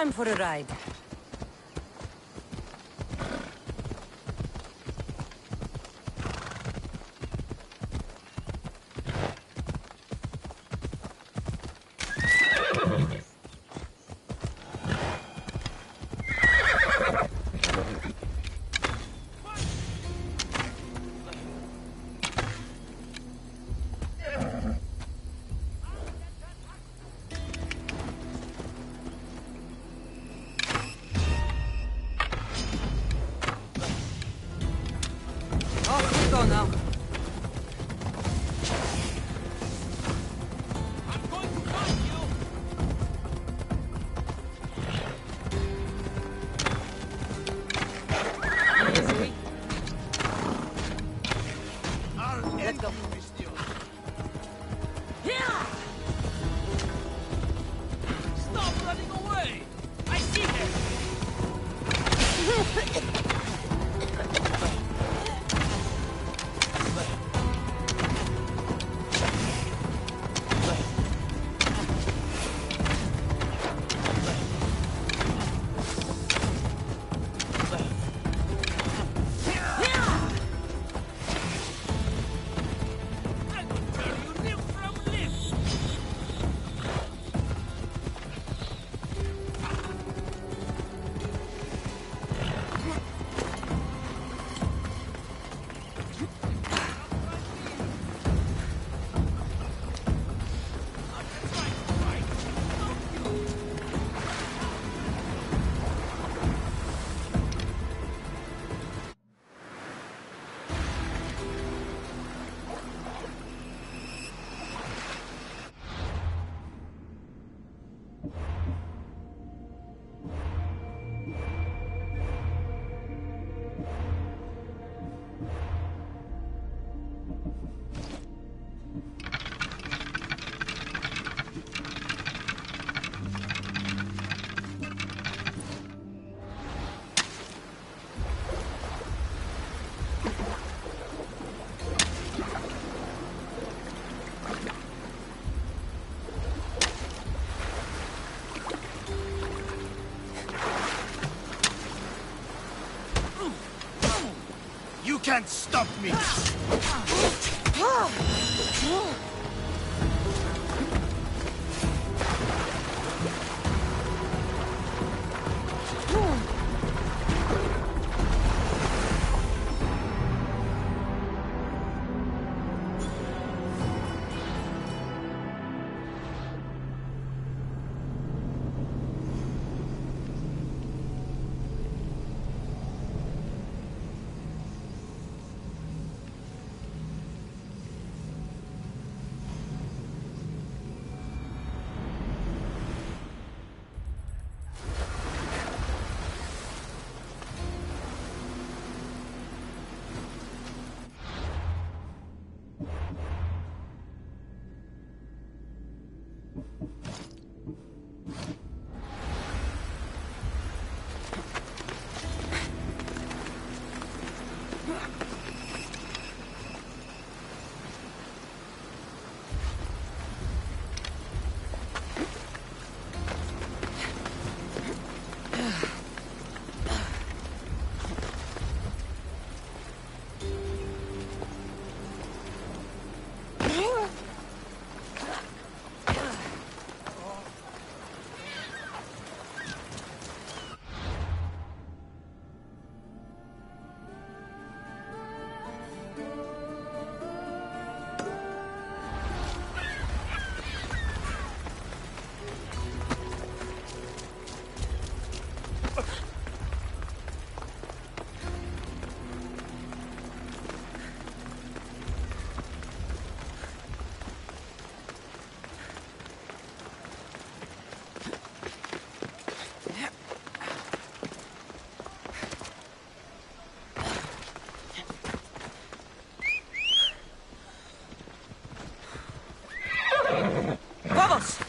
R: time for a ride. Go now.
E: I'm going to find you!
R: Let's go.
E: Stop running away! I see them!
H: You can't stop me!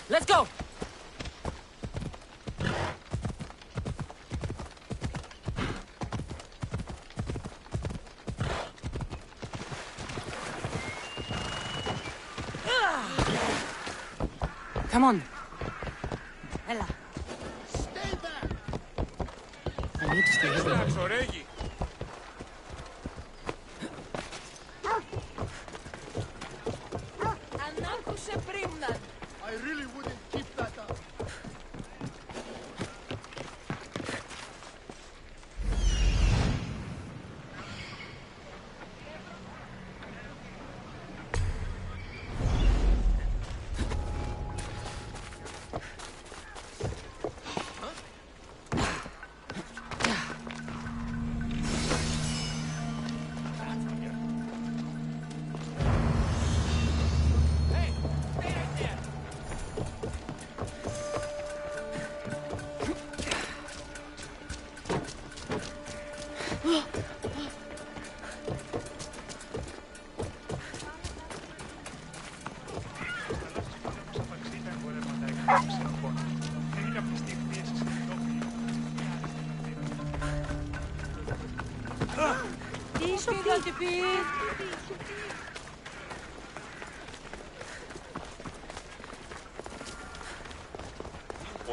R: Let's go! Come on. Ella.
B: Stay back!
S: I really wouldn't keep that up.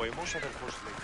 V: Ο εμός αδερφός λέει.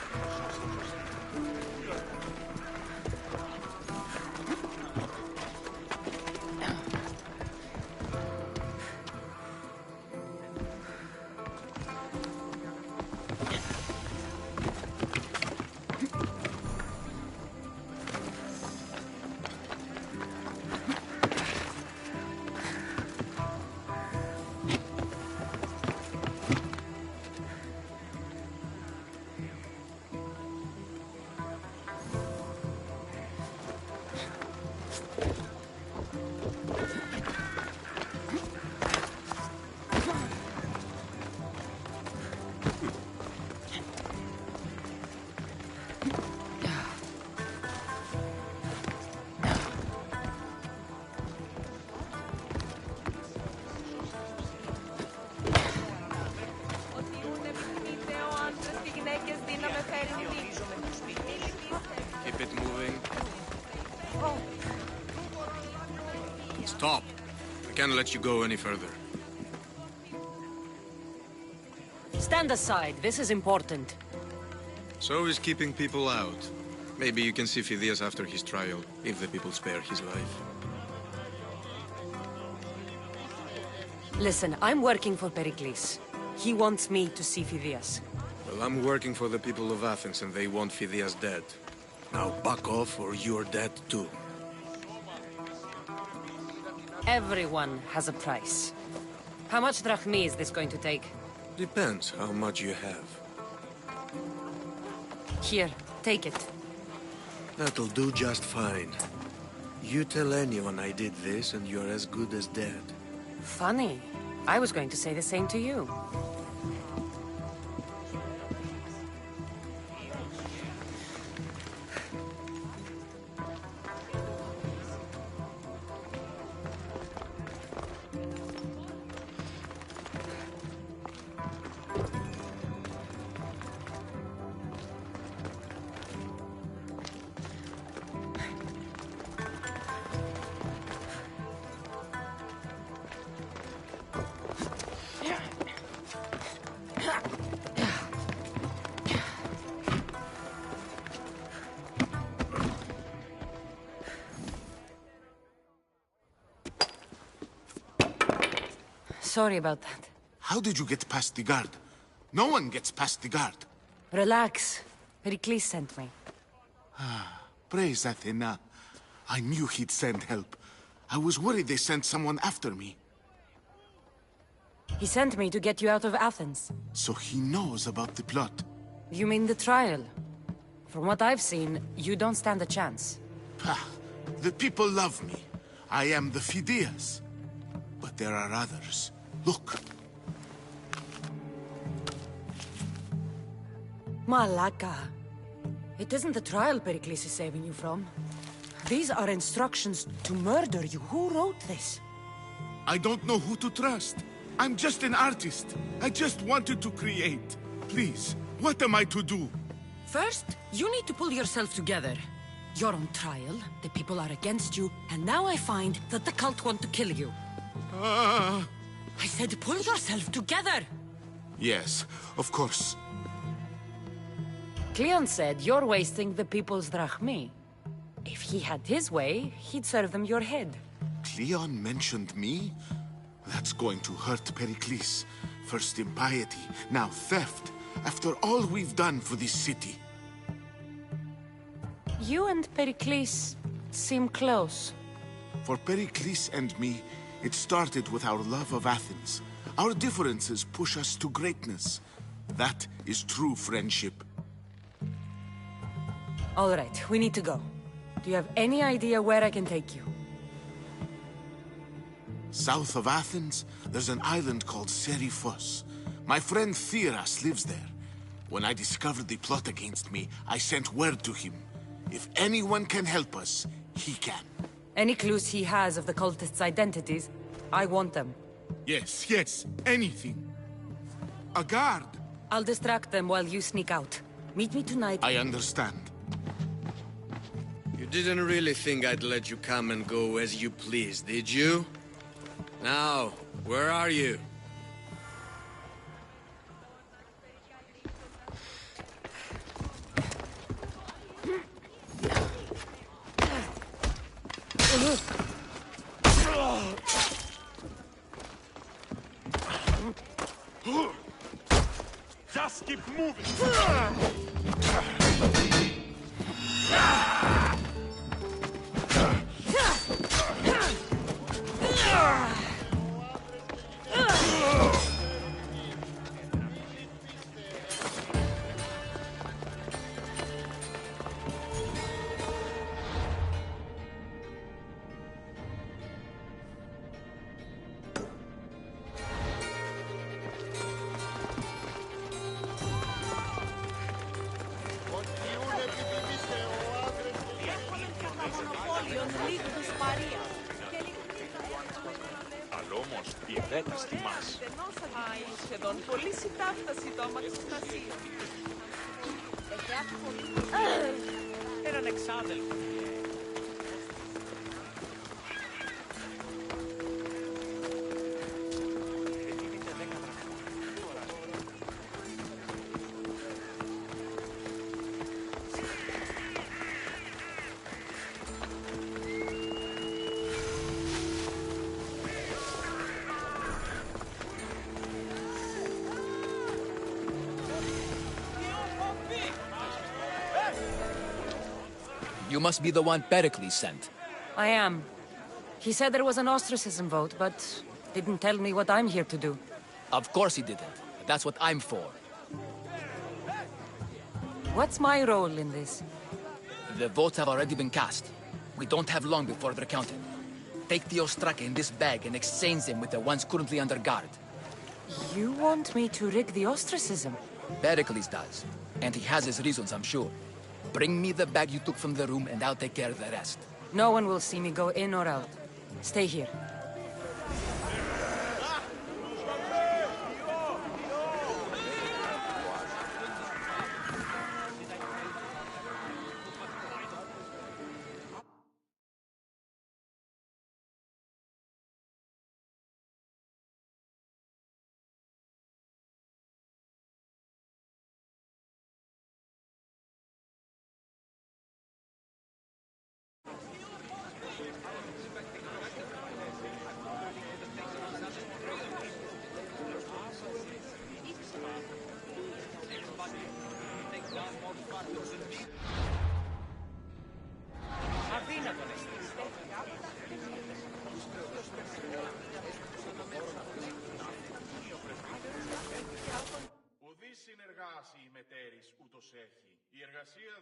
A: Keep it moving. Stop. I can't let you go any further.
R: Stand aside. This is important.
A: So is keeping people out. Maybe you can see Phidias after his trial, if the people spare his life.
R: Listen, I'm working for Pericles. He wants me to see Phidias.
A: Well, I'm working for the people of Athens, and they want Phidias dead. Now back off, or you're dead too.
R: Everyone has a price. How much drachmi is this going to take?
A: Depends how much you have.
R: Here, take it.
A: That'll do just fine. You tell anyone I did this, and you're as good as dead.
R: Funny. I was going to say the same to you. Sorry about that.
B: How did you get past the guard? No one gets past the guard.
R: Relax. Pericles sent me.
B: Praise Athena. I knew he'd send help. I was worried they sent someone after me.
R: He sent me to get you out of Athens.
B: So he knows about the plot.
R: You mean the trial? From what I've seen, you don't stand a chance.
B: The people love me. I am the Phidias. But there are others. Look.
R: Malaka. It isn't the trial Pericles is saving you from. These are instructions to murder you. Who wrote this?
B: I don't know who to trust. I'm just an artist. I just wanted to create. Please, what am I to do?
R: First, you need to pull yourself together. You're on trial, the people are against you, and now I find that the cult want to kill you. I said pull yourself together!
B: Yes, of course.
R: Cleon said you're wasting the people's drachmi. If he had his way, he'd serve them your head.
B: Cleon mentioned me? That's going to hurt Pericles. First impiety, now theft. After all we've done for this city.
R: You and Pericles seem close.
B: For Pericles and me, it started with our love of Athens. Our differences push us to greatness. That is true friendship.
R: All right, we need to go. Do you have any idea where I can take you?
B: South of Athens, there's an island called Seriphos. My friend Theras lives there. When I discovered the plot against me, I sent word to him. If anyone can help us, he can.
R: Any clues he has of the cultists' identities, I want them.
B: Yes, anything. A guard.
R: I'll distract them while you sneak out. Meet me tonight.
B: I understand.
A: You didn't really think I'd let you come and go as you please, did you? Now, where are you?
F: Just keep moving!
I: Σχεδόν πολύ συντάφταση το άμαξι Στασία.
M: Έναν εξάδελφο.
J: You must be the one Pericles sent.
R: I am. He said there was an ostracism vote, but didn't tell me what I'm here to do.
J: Of course he didn't. That's what I'm for.
R: What's my role in this?
J: The votes have already been cast. We don't have long before they're counted. Take the ostraka in this bag and exchange them with the ones currently under guard.
R: You want me to rig the ostracism?
J: Pericles does. And he has his reasons, I'm sure. Bring me the bag you took from the room and I'll take care of the rest.
R: No one will see me go in or out. Stay here.
W: Ουδής συνεργάσει η μετέρης ούτως έχει. Η εργασία